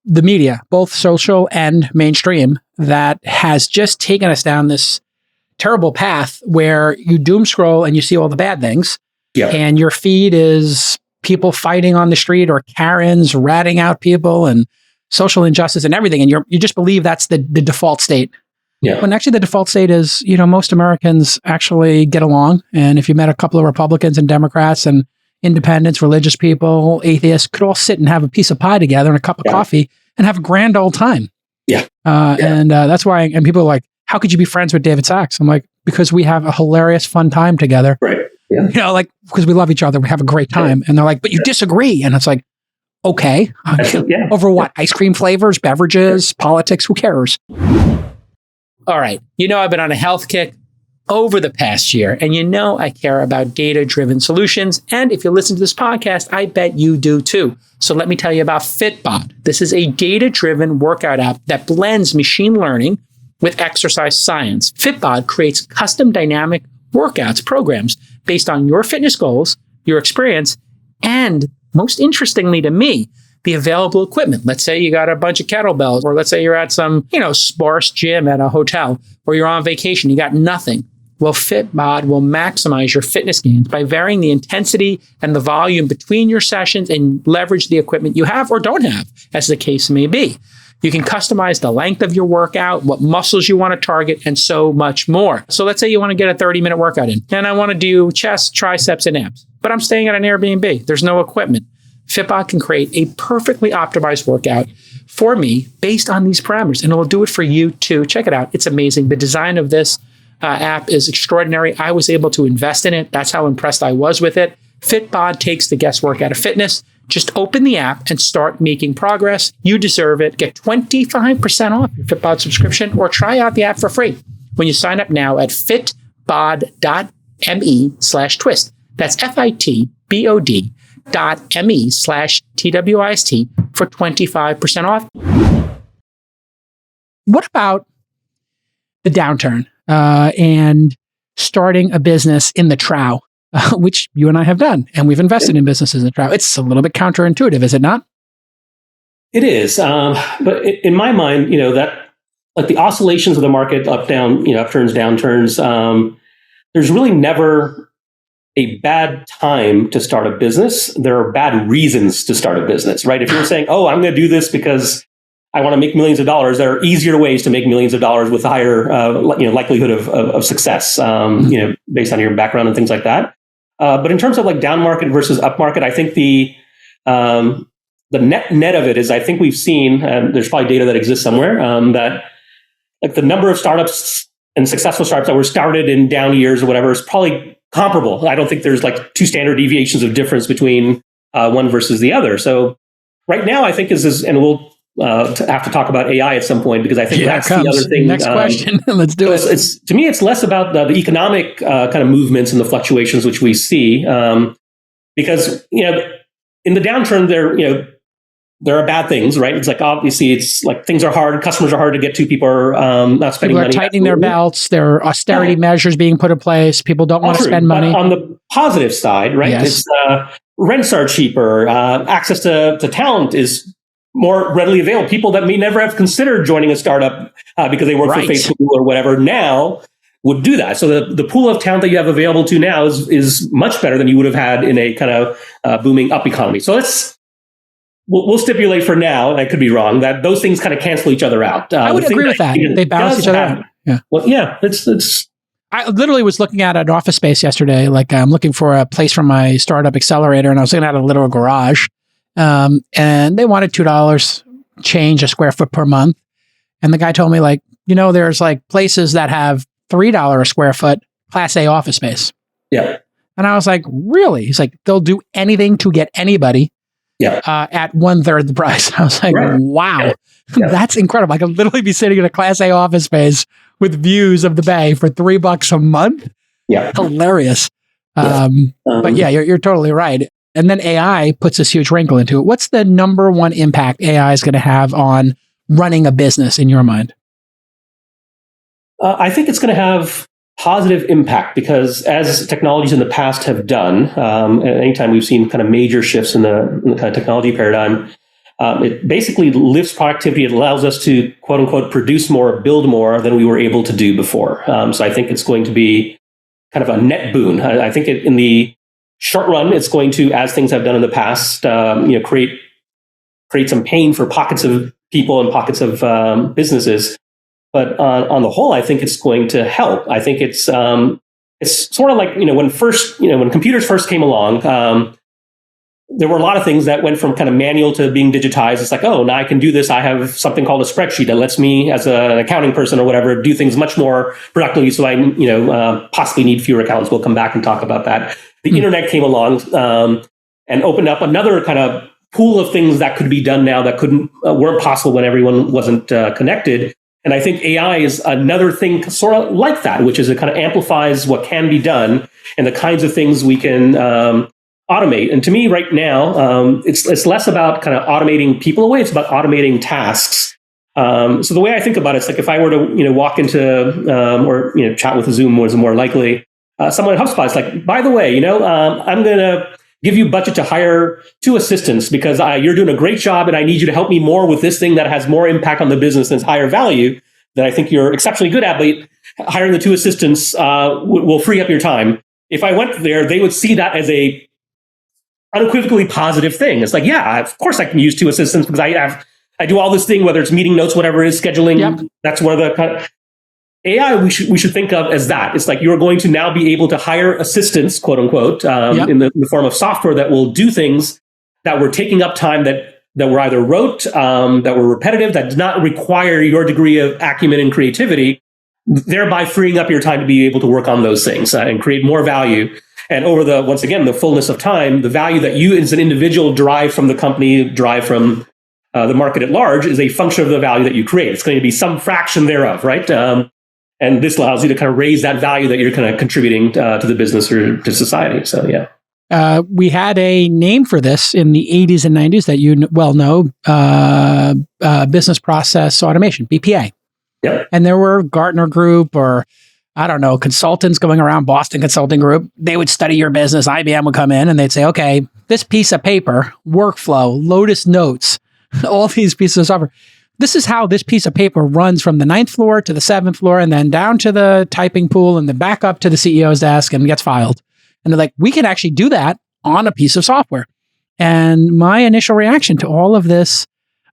media, both social and mainstream, that has just taken us down this terrible path where you doom scroll and you see all the bad things, and your feed is people fighting on the street or Karens ratting out people and social injustice and everything, and you just believe that's the default state. Yeah. When actually the default state is, most Americans actually get along. And if you met a couple of Republicans and Democrats and independents, religious people, atheists, could all sit and have a piece of pie together and a cup of coffee and have a grand old time. Yeah. And that's why, and people are like, how could you be friends with David Sacks? I'm like, because we have a hilarious, fun time together. Right. Yeah. Because we love each other, we have a great time. And they're like, but you disagree. And it's like, okay. Over what? Ice cream flavors, beverages, politics, who cares? All right. I've been on a health kick over the past year, and I care about data-driven solutions. And if you listen to this podcast, I bet you do too. So let me tell you about Fitbod. This is a data-driven workout app that blends machine learning with exercise science. Fitbod creates custom dynamic workouts programs based on your fitness goals, your experience, and most interestingly to me, the available equipment. Let's say you got a bunch of kettlebells, or let's say you're at some, sparse gym at a hotel, or you're on vacation, you got nothing. Well, Fitbod will maximize your fitness gains by varying the intensity and the volume between your sessions and leverage the equipment you have or don't have, as the case may be. You can customize the length of your workout, what muscles you want to target, and so much more. So let's say you want to get a 30-minute workout in, and I want to do chest, triceps, and abs, but I'm staying at an Airbnb. There's no equipment. Fitbod can create a perfectly optimized workout for me based on these parameters, and it will do it for you too. Check it out. It's amazing. The design of this app is extraordinary. I was able to invest in it. That's how impressed I was with it. Fitbod takes the guesswork out of fitness. Just open the app and start making progress. You deserve it. Get 25% off your Fitbod subscription or try out the app for free when you sign up now at fitbod.me/twist. That's fitbod.me/TWIST for 25% off. What about the downturn and starting a business in the trough, which you and I have done, and we've invested in businesses in the trough? It's a little bit counterintuitive, is it not? It is, but in my mind, that like the oscillations of the market, up, down, upturns, downturns. There's really never a bad time to start a business. There are bad reasons to start a business, right? If you're saying, "Oh, I'm going to do this because I want to make millions of dollars," there are easier ways to make millions of dollars with higher, likelihood of success, based on your background and things like that. But in terms of like down market versus up market, I think the net of it is, I think we've seen, and there's probably data that exists somewhere, that like the number of startups and successful startups that were started in down years or whatever is probably comparable. I don't think there's like two standard deviations of difference between one versus the other. So right now, I think is and we'll have to talk about AI at some point, because I think that's the other thing. Next question. Let's do it. To me, it's less about the economic kind of movements and the fluctuations which we see, because in the downturn there are bad things, right? It's like, obviously, it's like things are hard. Customers are hard to get to. People are not spending money. People are tightening their belts. There are austerity measures being put in place. People don't want to spend money. But on the positive side, right? Yes. It's, rents are cheaper. Access to talent is more readily available. People that may never have considered joining a startup because they work for Facebook or whatever now would do that. So the pool of talent that you have available to now is much better than you would have had in a kind of booming up economy. So we'll stipulate for now, and I could be wrong, that those things kind of cancel each other out. I would agree with that. They balance each other out. Yeah. Well, yeah, it's. I literally was looking at an office space yesterday. Like, I'm looking for a place for my startup accelerator, and I was looking at a little garage, and they wanted $2 change a square foot per month. And the guy told me, like, there's like places that have $3 a square foot Class A office space. Yeah. And I was like, really? He's like, they'll do anything to get anybody. Yeah. At 1/3 the price. I was like, wow, that's incredible. I could literally be sitting in a Class A office space with views of the bay for $3 a month. Yeah. Hilarious. But yeah, you're totally right. And then AI puts this huge wrinkle into it. What's the number one impact AI is going to have on running a business in your mind? I think it's going to have positive impact, because as technologies in the past have done, anytime we've seen kind of major shifts in the kind of technology paradigm, it basically lifts productivity. It allows us to, quote unquote, produce more, build more than we were able to do before. So I think it's going to be kind of a net boon. I think in the short run, it's going to, as things have done in the past, create some pain for pockets of people and pockets of businesses. But on the whole, I think it's going to help. I think it's sort of like, when computers first came along, there were a lot of things that went from kind of manual to being digitized. It's like, oh, now I can do this. I have something called a spreadsheet that lets me, as an accounting person or whatever, do things much more productively. So I, possibly need fewer accountants. We'll come back and talk about that. The internet came along and opened up another kind of pool of things that could be done now that weren't possible when everyone wasn't connected. And I think AI is another thing sort of like that, which is it kind of amplifies what can be done and the kinds of things we can automate. And to me right now, it's less about kind of automating people away. It's about automating tasks. So the way I think about it is like, if I were to walk into or chat with a Zoom was more likely, someone at HubSpot is like, by the way, I'm going to give you budget to hire 2 assistants because you're doing a great job and I need you to help me more with this thing that has more impact on the business and is higher value that I think you're exceptionally good at, but hiring the 2 assistants will free up your time. If I went there, they would see that as a unequivocally positive thing. It's like, yeah, of course I can use 2 assistants because I do all this thing, whether it's meeting notes, whatever it is, scheduling. Yep. That's one of the kind of AI we should think of as that. It's like you're going to now be able to hire assistants, quote unquote, in the form of software that will do things that were taking up time that were either rote, that were repetitive, that did not require your degree of acumen and creativity, thereby freeing up your time to be able to work on those things and create more value. And over once again, the fullness of time, the value that you as an individual derive from the company, derive from the market at large is a function of the value that you create. It's going to be some fraction thereof, right? And this allows you to kind of raise that value that you're kind of contributing to the business or to society. So, yeah. We had a name for this in the 80s and 90s that you well know, business process automation, BPA. Yep. And there were Gartner Group or, I don't know, consultants going around, Boston Consulting Group. They would study your business. IBM would come in and they'd say, okay, this piece of paper, workflow, Lotus Notes, all these pieces of software. This is how this piece of paper runs from the 9th floor to the 7th floor and then down to the typing pool and then back up to the CEO's desk and gets filed. And they're like, we can actually do that on a piece of software. And my initial reaction to all of this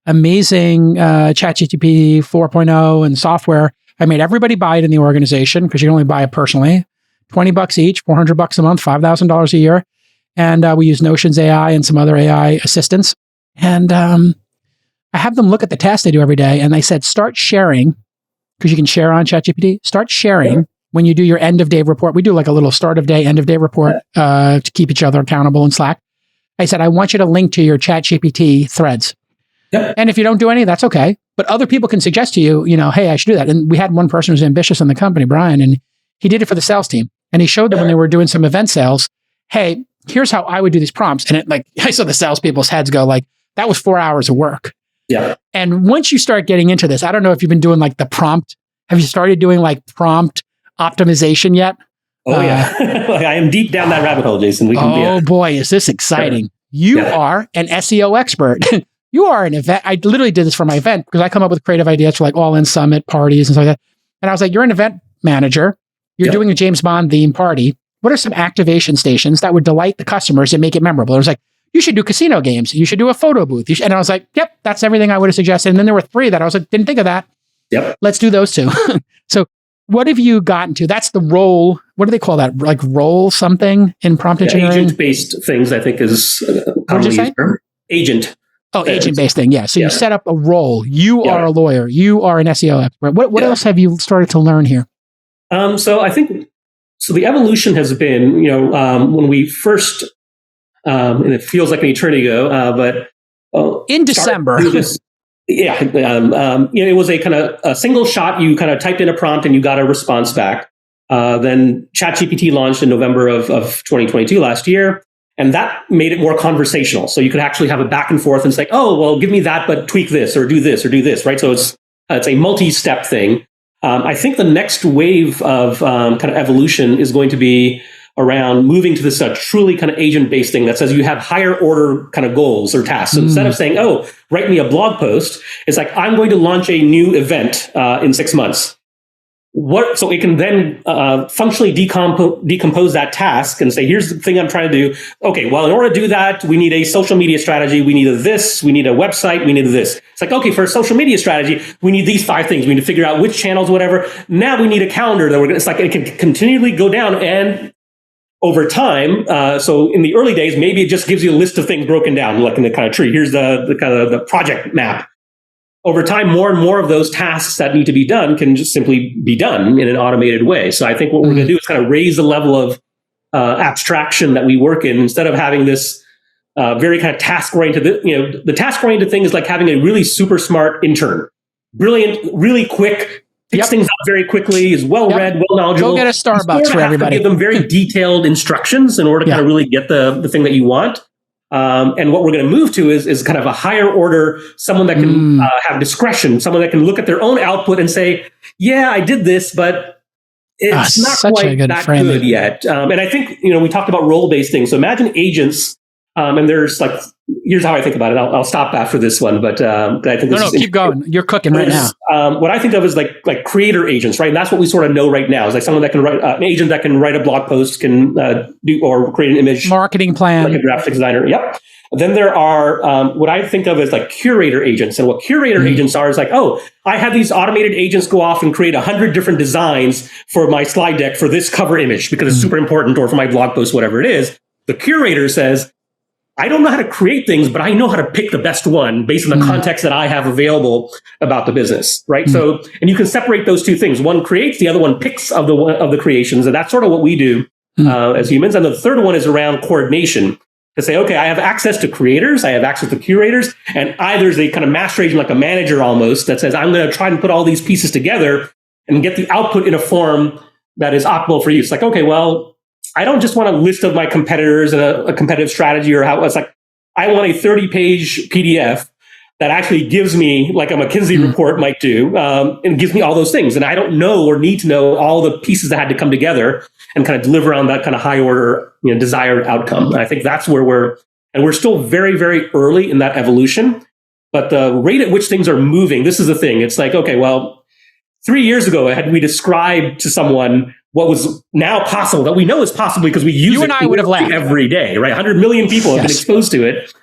amazing ChatGPT 4.0 and software, I made everybody buy it in the organization because you can only buy it personally. $20 each, $400 a month, $5,000 a year. And we use Notions AI and some other AI assistants. And I have them look at the tasks they do every day. And they said, start sharing, because you can share on ChatGPT, start sharing when you do your end of day report. We do like a little start of day, end of day report to keep each other accountable in Slack. I said, I want you to link to your ChatGPT threads. Yep. And if you don't do any, that's okay. But other people can suggest to you, hey, I should do that. And we had one person who's ambitious in the company, Brian, and he did it for the sales team. And he showed them when they were doing some event sales, hey, here's how I would do these prompts. And it I saw the salespeople's heads go that was 4 hours of work. Yeah. And once you start getting into this, I don't know if you've been doing the prompt. Have you started doing prompt optimization yet? Oh, yeah. I am deep down that rabbit hole, Jason. Boy, is this exciting. You are an SEO expert. You are an event. I literally did this for my event because I come up with creative ideas for all-in summit parties and stuff like that. And I was like, you're an event manager. You're doing a James Bond theme party. What are some activation stations that would delight the customers and make it memorable? It was like, you should do casino games. You should do a photo booth. And I was like, yep, that's everything I would have suggested. And then there were 3 that I was like, didn't think of that. Yep. Let's do those 2. So what have you gotten to? That's the role. What do they call that? Role something in prompt engineering? Agent-based things, I think, is commonly used term. Agent. Oh, agent-based thing. Yeah. So you set up a role. You are a lawyer. You are an SEO expert. What else have you started to learn here? So I think, the evolution has been, when we first, and it feels like an eternity ago, but in December. It was a kind of a single shot. You kind of typed in a prompt and you got a response back. Then ChatGPT launched in November of 2022 last year. And that made it more conversational. So you could actually have a back and forth and say, oh, well, give me that, but tweak this or do this or do this, right? So it's a multi-step thing. I think the next wave of kind of evolution is going to be around moving to this truly kind of agent-based thing that says you have higher order kind of goals or tasks. So instead of saying, oh, write me a blog post, it's like, I'm going to launch a new event in 6 months. So it can then functionally decompose that task and say, here's the thing I'm trying to do. Okay, well, in order to do that, we need a social media strategy. We need we need a website. We need this. It's like, okay, for a social media strategy, we need these 5 things. We need to figure out which channels, whatever. Now we need a calendar that it's like, it can continually go down and over time. So in the early days, maybe it just gives you a list of things broken down, like in the kind of tree. Here's the kind of the project map. Over time, more and more of those tasks that need to be done can just simply be done in an automated way. So I think what we're going to do is kind of raise the level of abstraction that we work in instead of having this very kind of task-oriented. The task-oriented thing is like having a really super smart intern, brilliant, really quick, picks things out very quickly, is well-read, well-knowledgeable. Go get a Starbucks for everybody. Give them very detailed instructions in order to kind of really get the thing that you want. And what we're going to move to is kind of a higher order, someone that can have discretion, someone that can look at their own output and say, yeah, I did this, but it's not quite that good yet. And I think, we talked about role-based things. So imagine agents, and there's here's how I think about it. I'll stop after this one, but I think keep going. You're cooking right now. What I think of is like creator agents, right? And that's what we sort of know right now. Is like someone that can write an agent that can write a blog post, can do or create an image, marketing plan, like a graphic designer. Yep. Then there are what I think of as like curator agents, and what curator agents are is like, oh, I have these automated agents go off and create 100 different designs for my slide deck for this cover image because it's super important, or for my blog post, whatever it is. The curator says, I don't know how to create things, but I know how to pick the best one based on the context that I have available about the business, right? So, and you can separate those 2 things. One creates, the other one picks of the creations, and that's sort of what we do as humans. And the third one is around coordination. To say, okay, I have access to creators, I have access to curators, and there's a kind of master agent, like a manager almost, that says, I'm going to try and put all these pieces together and get the output in a form that is optimal for you. It's like, okay, well, I don't just want a list of my competitors and a competitive strategy or how it's like, I want a 30-page PDF that actually gives me, like a McKinsey report might do, and gives me all those things. And I don't know or need to know all the pieces that had to come together and kind of deliver on that kind of high order, desired outcome. And I think that's where we're still very, very early in that evolution. But the rate at which things are moving, this is the thing. It's like, okay, well, 3 years ago, had we described to someone what was now possible, that we know is possible because we use you it and I would have laughed every day, right? 100 million people have been exposed to it.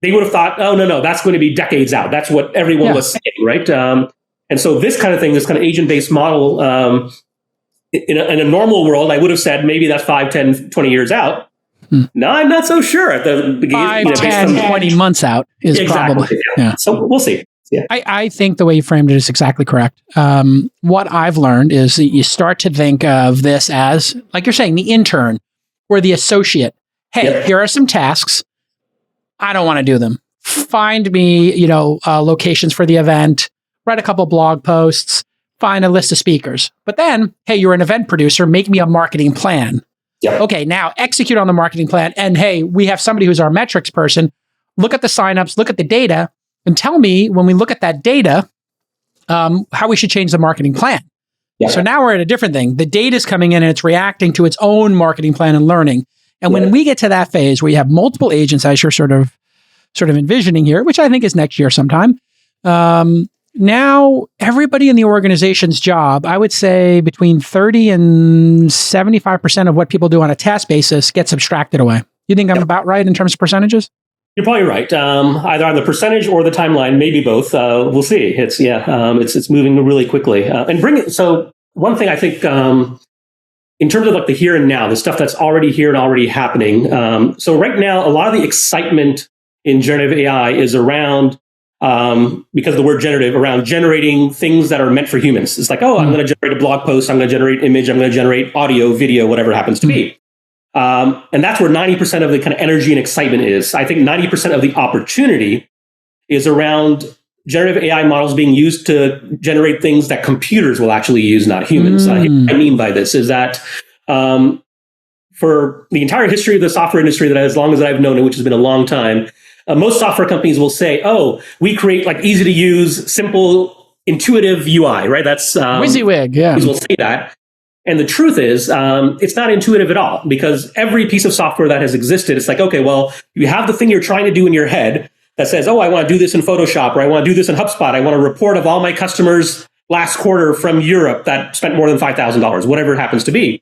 They would have thought, oh, no, that's going to be decades out. That's what everyone was saying, right? And so this kind of thing, this kind of agent-based model, in a normal world, I would have said maybe that's 5, 10, 20 years out. No, I'm not so sure. At the 5, 10, 20 months out is probably. Yeah. So we'll see. Yeah. I think the way you framed it is exactly correct. What I've learned is that you start to think of this as, like you're saying, the intern or the associate. Hey, here are some tasks. I don't want to do them. Find me, locations for the event, write a couple blog posts, find a list of speakers. But then, hey, you're an event producer, make me a marketing plan. Yep. Okay, now execute on the marketing plan. And hey, we have somebody who's our metrics person. Look at the signups, look at the data, and tell me when we look at that data, how we should change the marketing plan. Yep. So now we're at a different thing. The data is coming in and it's reacting to its own marketing plan and learning. And when we get to that phase where you have multiple agents, as you're sort of envisioning here, which I think is next year sometime, now everybody in the organization's job, I would say between 30 and 75% of what people do on a task basis gets abstracted away. You think I'm about right in terms of percentages? You're probably right. Either on the percentage or the timeline, maybe both. We'll see. It's moving really quickly. So one thing I think, in terms of like the here and now, the stuff that's already here and already happening. So right now, a lot of the excitement in generative AI is around, because of the word generative, around generating things that are meant for humans. It's like, oh, I'm going to generate a blog post, I'm going to generate image, I'm going to generate audio, video, whatever it happens to be. And that's where 90% of the kind of energy and excitement is. I think 90% of the opportunity is around generative AI models being used to generate things that computers will actually use, not humans. What I mean by this is that for the entire history of the software industry, that as long as I've known it, which has been a long time, most software companies will say, oh, we create like easy to use, simple, intuitive UI, right? That's WYSIWYG, yeah. Will say that. And the truth is, it's not intuitive at all, because every piece of software that has existed, it's like, okay, well, you have the thing you're trying to do in your head that says, oh, I want to do this in Photoshop, or I want to do this in HubSpot. I want a report of all my customers last quarter from Europe that spent more than $5,000, whatever it happens to be.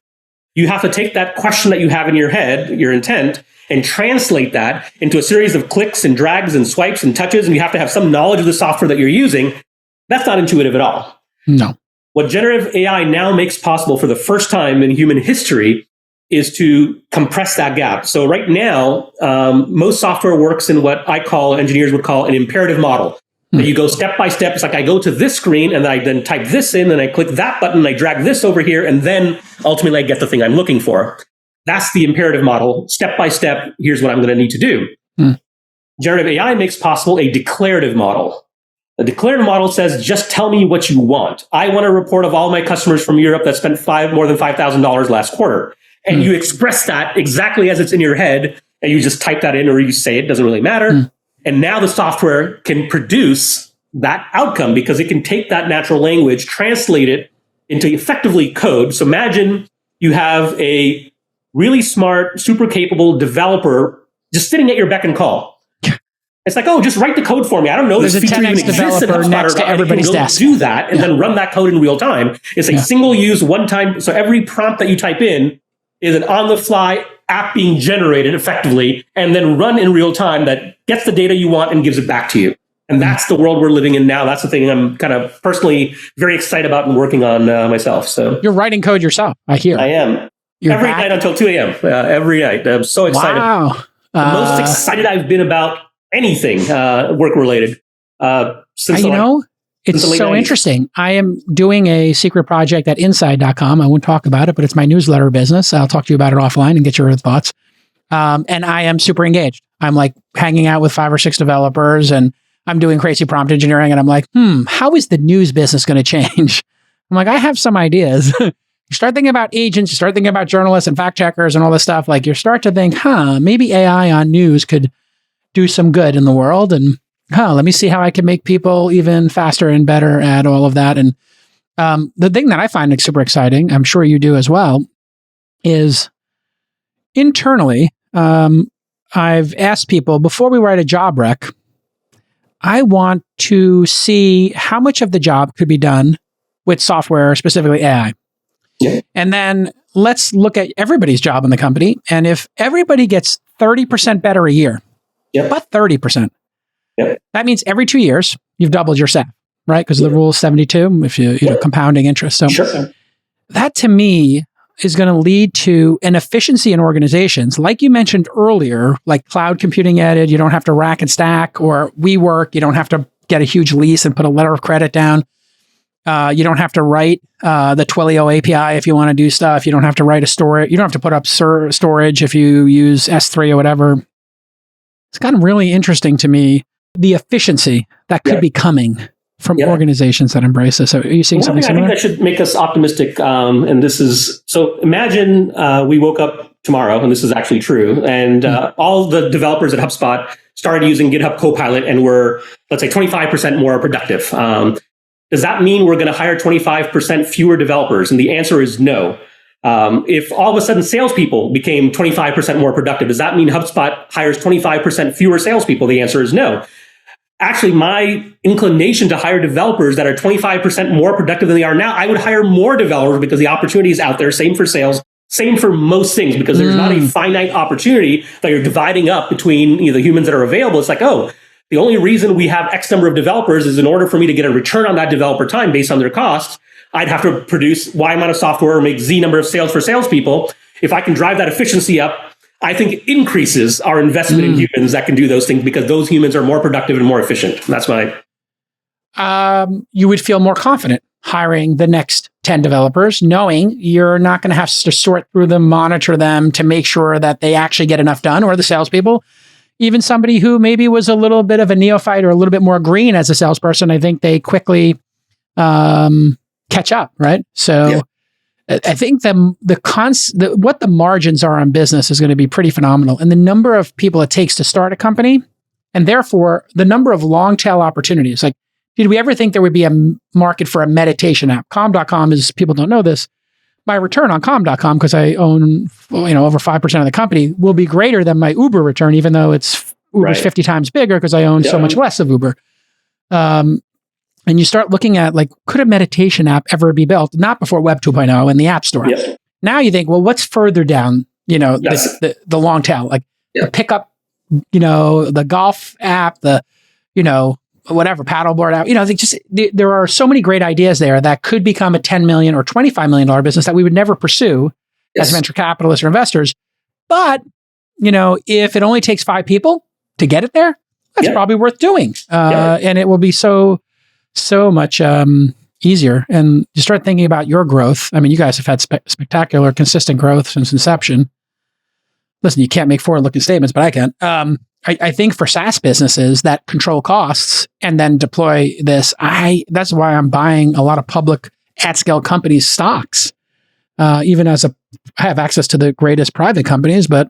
You have to take that question that you have in your head, your intent, and translate that into a series of clicks and drags and swipes and touches, and you have to have some knowledge of the software that you're using. That's not intuitive at all. No. What generative AI now makes possible for the first time in human history is to compress that gap. So right now, most software works in what engineers would call an imperative model. That you go step by step. It's like I go to this screen and I then type this in and I click that button and I drag this over here, and then ultimately I get the thing I'm looking for. That's the imperative model. Step by step, here's what I'm going to need to do. Generative AI makes possible a declarative model. A declarative model says, just tell me what you want. I want a report of all my customers from Europe that spent more than $5,000 last quarter. And you express that exactly as it's in your head, and you just type that in or you say it, doesn't really matter. And now the software can produce that outcome because it can take that natural language, translate it into effectively code. So imagine you have a really smart, super capable developer just sitting at your beck and call. It's like, oh, just write the code for me. I don't know. There's a 10x developer next to everybody's desk. Do that and then run that code in real time. It's a single use, one time. So every prompt that you type in is an on the fly app being generated effectively and then run in real time that gets the data you want and gives it back to you. And that's the world we're living in now. That's the thing I'm kind of personally very excited about and working on myself. So you're writing code yourself, I hear. I am. Every night until 2 a.m. Every night. I'm so excited. Wow. The most excited I've been about anything work related. It's so interesting. I am doing a secret project at inside.com. I won't talk about it, but it's my newsletter business. I'll talk to you about it offline and get your thoughts. And I am super engaged. I'm like hanging out with 5 or 6 developers and I'm doing crazy prompt engineering. And I'm like, how is the news business going to change? I'm like, I have some ideas. You start thinking about agents, you start thinking about journalists and fact checkers and all this stuff. Like you start to think, maybe AI on news could do some good in the world. And let me see how I can make people even faster and better at all of that. And the thing that I find super exciting, I'm sure you do as well, is internally, I've asked people before we write a job rec, I want to see how much of the job could be done with software, specifically AI. Yeah. And then let's look at everybody's job in the company. And if everybody gets 30% better a year, but 30%, that means every 2 years, you've doubled your staff, right? Because the rule is 72, if you know, compounding interest. So that to me is going to lead to an efficiency in organizations. Like you mentioned earlier, like cloud computing added, you don't have to rack and stack, or WeWork, you don't have to get a huge lease and put a letter of credit down. You don't have to write the Twilio API if you want to do stuff. You don't have to write a storage. You don't have to put up storage if you use S3 or whatever. It's kind of really interesting to me, the efficiency that could be coming from organizations that embrace this. So are you seeing something similar? I think that should make us optimistic. And this is, so imagine we woke up tomorrow, and this is actually true, and all the developers at HubSpot started using GitHub Copilot and were, let's say, 25% more productive. Does that mean we're going to hire 25% fewer developers? And the answer is no. If all of a sudden salespeople became 25% more productive, does that mean HubSpot hires 25% fewer salespeople? The answer is no. Actually, my inclination to hire developers that are 25% more productive than they are now, I would hire more developers because the opportunity is out there. Same for sales, same for most things, because there's not a finite opportunity that you're dividing up between the humans that are available. It's like, the only reason we have X number of developers is in order for me to get a return on that developer time based on their costs, I'd have to produce Y amount of software or make Z number of sales for salespeople. If I can drive that efficiency up, I think it increases our investment in humans that can do those things because those humans are more productive and more efficient. That's why. You would feel more confident hiring the next 10 developers, knowing you're not going to have to sort through them, monitor them to make sure that they actually get enough done, or the salespeople. Even somebody who maybe was a little bit of a neophyte or a little bit more green as a salesperson, I think they quickly catch up, right? So I think what the margins are on business is going to be pretty phenomenal. And the number of people it takes to start a company, and therefore the number of long tail opportunities. Like, did we ever think there would be a market for a meditation app? Calm.com is, people don't know this, my return on Calm.com, because I own over 5% of the company, will be greater than my Uber return, even though Uber's 50 times bigger because I own so much less of Uber. And you start looking at, like, could a meditation app ever be built? Not before Web 2.0 and the App Store. Yes. Now you think, well, what's further down, the long tail? Like the pickup, the golf app, whatever, paddleboard app. There are so many great ideas there that could become a $10 million or $25 million business that we would never pursue as venture capitalists or investors. But, if it only takes 5 people to get it there, that's probably worth doing. And it will be so much easier. And you start thinking about your growth. I mean, you guys have had spectacular, consistent growth since inception. Listen, you can't make forward-looking statements, but I can. I think for SaaS businesses that control costs and then deploy this, that's why I'm buying a lot of public at-scale companies' stocks. Even as I have access to the greatest private companies, but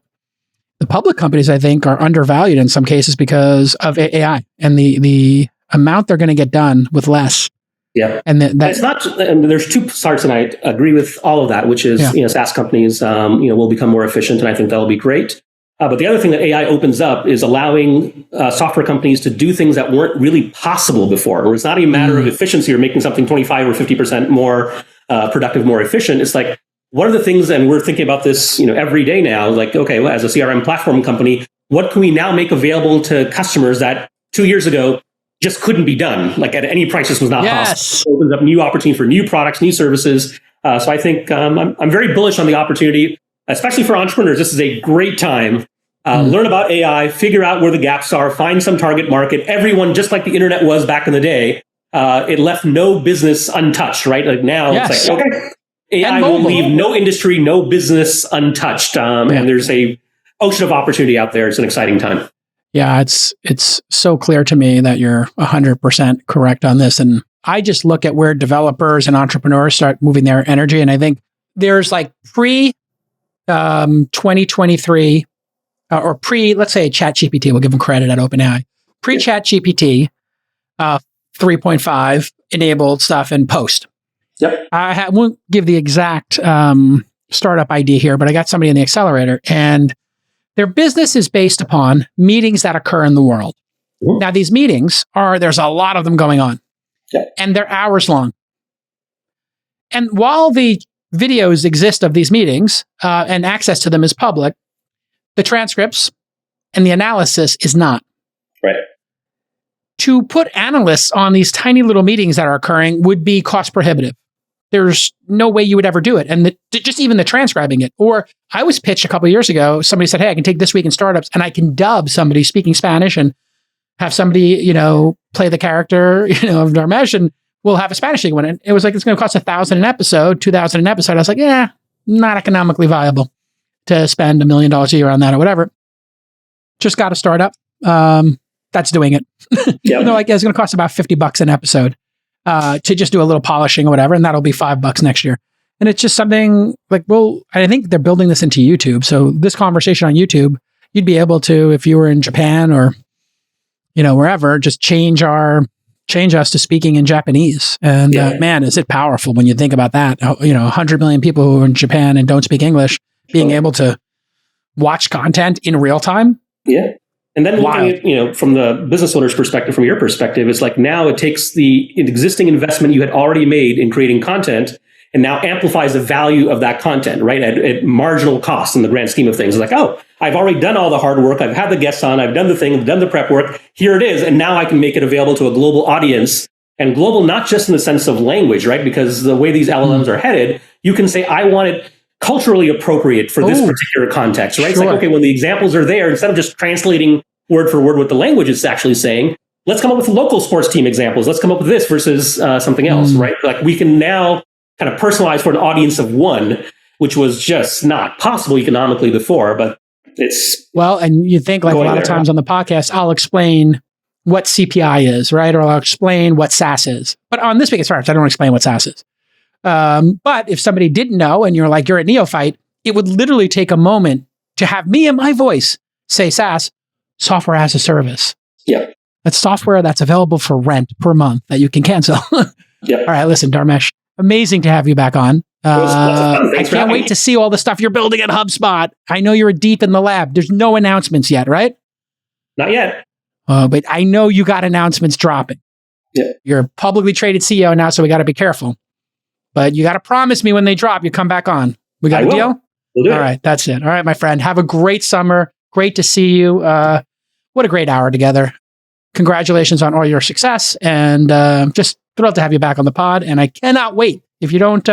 the public companies, I think, are undervalued in some cases because of AI and the amount they're going to get done with less. Yeah, and it's not. There's 2 parts, and I agree with all of that, which is SaaS companies will become more efficient, and I think that'll be great. But the other thing that AI opens up is allowing software companies to do things that weren't really possible before. Where it's not a matter of efficiency or making something 25 or 50% more productive, more efficient. It's like, what are the things, and we're thinking about this every day now, like, okay, well, as a CRM platform company, what can we now make available to customers that 2 years ago just couldn't be done, like at any price this was not possible. It opens up new opportunity for new products, new services. So I think I'm very bullish on the opportunity, especially for entrepreneurs. This is a great time. Learn about AI, figure out where the gaps are, find some target market. Everyone, just like the internet was back in the day, it left no business untouched, right? Like now it's like, okay, AI will leave no industry, no business untouched. And there's a ocean of opportunity out there. It's an exciting time. Yeah, it's so clear to me that you're 100% correct on this. And I just look at where developers and entrepreneurs start moving their energy. And I think there's like pre-2023 or let's say ChatGPT, we'll give them credit at OpenAI, pre-ChatGPT 3.5 enabled stuff and post. Yep. I won't give the exact startup ID here, but I got somebody in the accelerator and their business is based upon meetings that occur in the world. Ooh. Now, these meetings there's a lot of them going on, and they're hours long. And while the videos exist of these meetings and access to them is public, the transcripts and the analysis is not. Right. To put analysts on these tiny little meetings that are occurring would be cost prohibitive. There's no way you would ever do it. And just even the transcribing it. Or I was pitched a couple of years ago, somebody said, hey, I can take This Week in Startups and I can dub somebody speaking Spanish and have somebody, play the character, of Dharmesh, and we'll have a Spanish speaking one. And it was like, it's going to cost $1,000 an episode, $2,000 an episode. I was like, yeah, not economically viable to spend $1 million a year on that or whatever. Just got a startup. That's doing it. Yep. They're like, yeah, it's going to cost about $50 an episode. To just do a little polishing or whatever, and that'll be $5 next year. And it's just something like, I think they're building this into YouTube. So this conversation on YouTube, you'd be able to, if you were in Japan or, wherever, just change us to speaking in Japanese. And man, is it powerful when you think about that. 100 million people who are in Japan and don't speak English, being able to watch content in real time. Yeah. And then looking at, from the business owner's perspective, from your perspective, it's like now it takes the existing investment you had already made in creating content and now amplifies the value of that content, right? At marginal cost in the grand scheme of things. It's like, oh, I've already done all the hard work. I've had the guests on. I've done the thing. I've done the prep work. Here it is. And now I can make it available to a global audience, and global, not just in the sense of language, right? Because the way these LLMs are headed, you can say, I want it culturally appropriate for this particular context, right? Sure. It's like, okay, when the examples are there, instead of just translating word for word what the language is actually saying, let's come up with local sports team examples. Let's come up with this versus something else, right? Like we can now kind of personalize for an audience of one, which was just not possible economically before, but it's... Well, and you think like a lot of times on the podcast, I'll explain what CPI is, right? Or I'll explain what SaaS is. But on This Week in Startups, I don't explain what SaaS is. But if somebody didn't know and you're like, you're a neophyte, it would literally take a moment to have me and my voice say SaaS, software as a service. Yeah. That's software that's available for rent per month that you can cancel. Yeah. All right, listen, Dharmesh, amazing to have you back on. I can't wait to see all the stuff you're building at HubSpot. I know you're deep in the lab. There's no announcements yet, right? Not yet. But I know you got announcements dropping. Yeah. You're a publicly traded CEO now, so we got to be careful. But you got to promise me when they drop, you come back on. We got a deal? We'll do it. All right, that's it. All right, my friend. Have a great summer. Great to see you. What a great hour together. Congratulations on all your success. And just thrilled to have you back on the pod. And I cannot wait. If you don't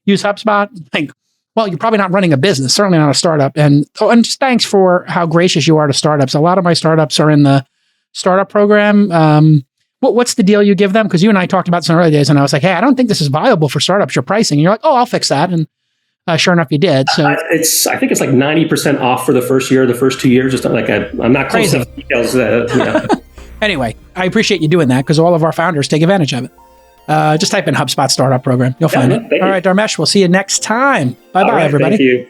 use HubSpot, you're probably not running a business, certainly not a startup. And just thanks for how gracious you are to startups. A lot of my startups are in the startup program. What's the deal you give them? Because you and I talked about this in the early days, and I was like, hey, I don't think this is viable for startups, your pricing. And you're like, oh, I'll fix that. And sure enough, you did. So I think it's like 90% off for the first year, the first 2 years. Just like I'm not close to the details. Anyway, I appreciate you doing that because all of our founders take advantage of it. Just type in HubSpot Startup Program. You'll find it. All right, Dharmesh, we'll see you next time. Bye-bye, everybody. Thank you.